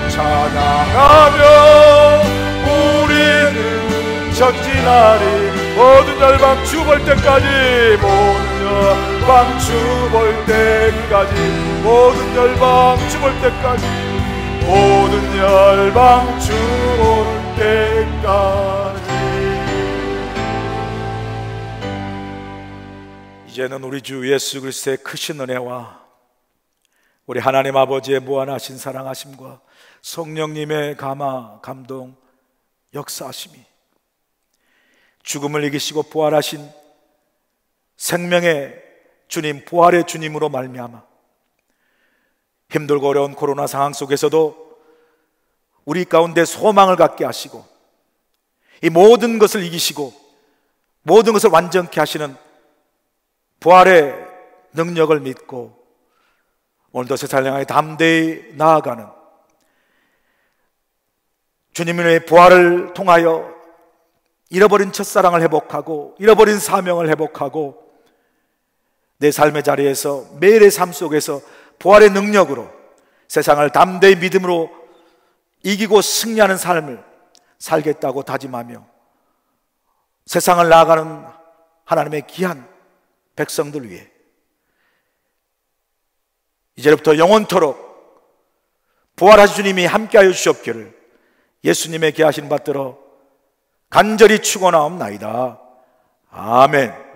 찬양하며 우리는 전진하리. 모든 열방 주 볼 때까지, 모든 열방 주 볼 때까지, 모든 열방 주 볼 때까지, 모든 열방 주 볼 때까지. 이제는 우리 주 예수 그리스도의 크신 은혜와 우리 하나님 아버지의 무한하신 사랑하심과 성령님의 감화 감동 역사하심이, 죽음을 이기시고 부활하신 생명의 주님, 부활의 주님으로 말미암아 힘들고 어려운 코로나 상황 속에서도 우리 가운데 소망을 갖게 하시고, 이 모든 것을 이기시고 모든 것을 완전케 하시는 부활의 능력을 믿고 오늘도 세상을 향해 담대히 나아가는 주님의 부활을 통하여 잃어버린 첫사랑을 회복하고 잃어버린 사명을 회복하고 내 삶의 자리에서 매일의 삶 속에서 부활의 능력으로 세상을 담대히 믿음으로 이기고 승리하는 삶을 살겠다고 다짐하며 세상을 나아가는 하나님의 귀한 백성들 위해 이제부터 영원토록 부활하신 주님이 함께하여 주시옵기를 예수님의 계하신 받들어 간절히 축원하옵나이다. 아멘.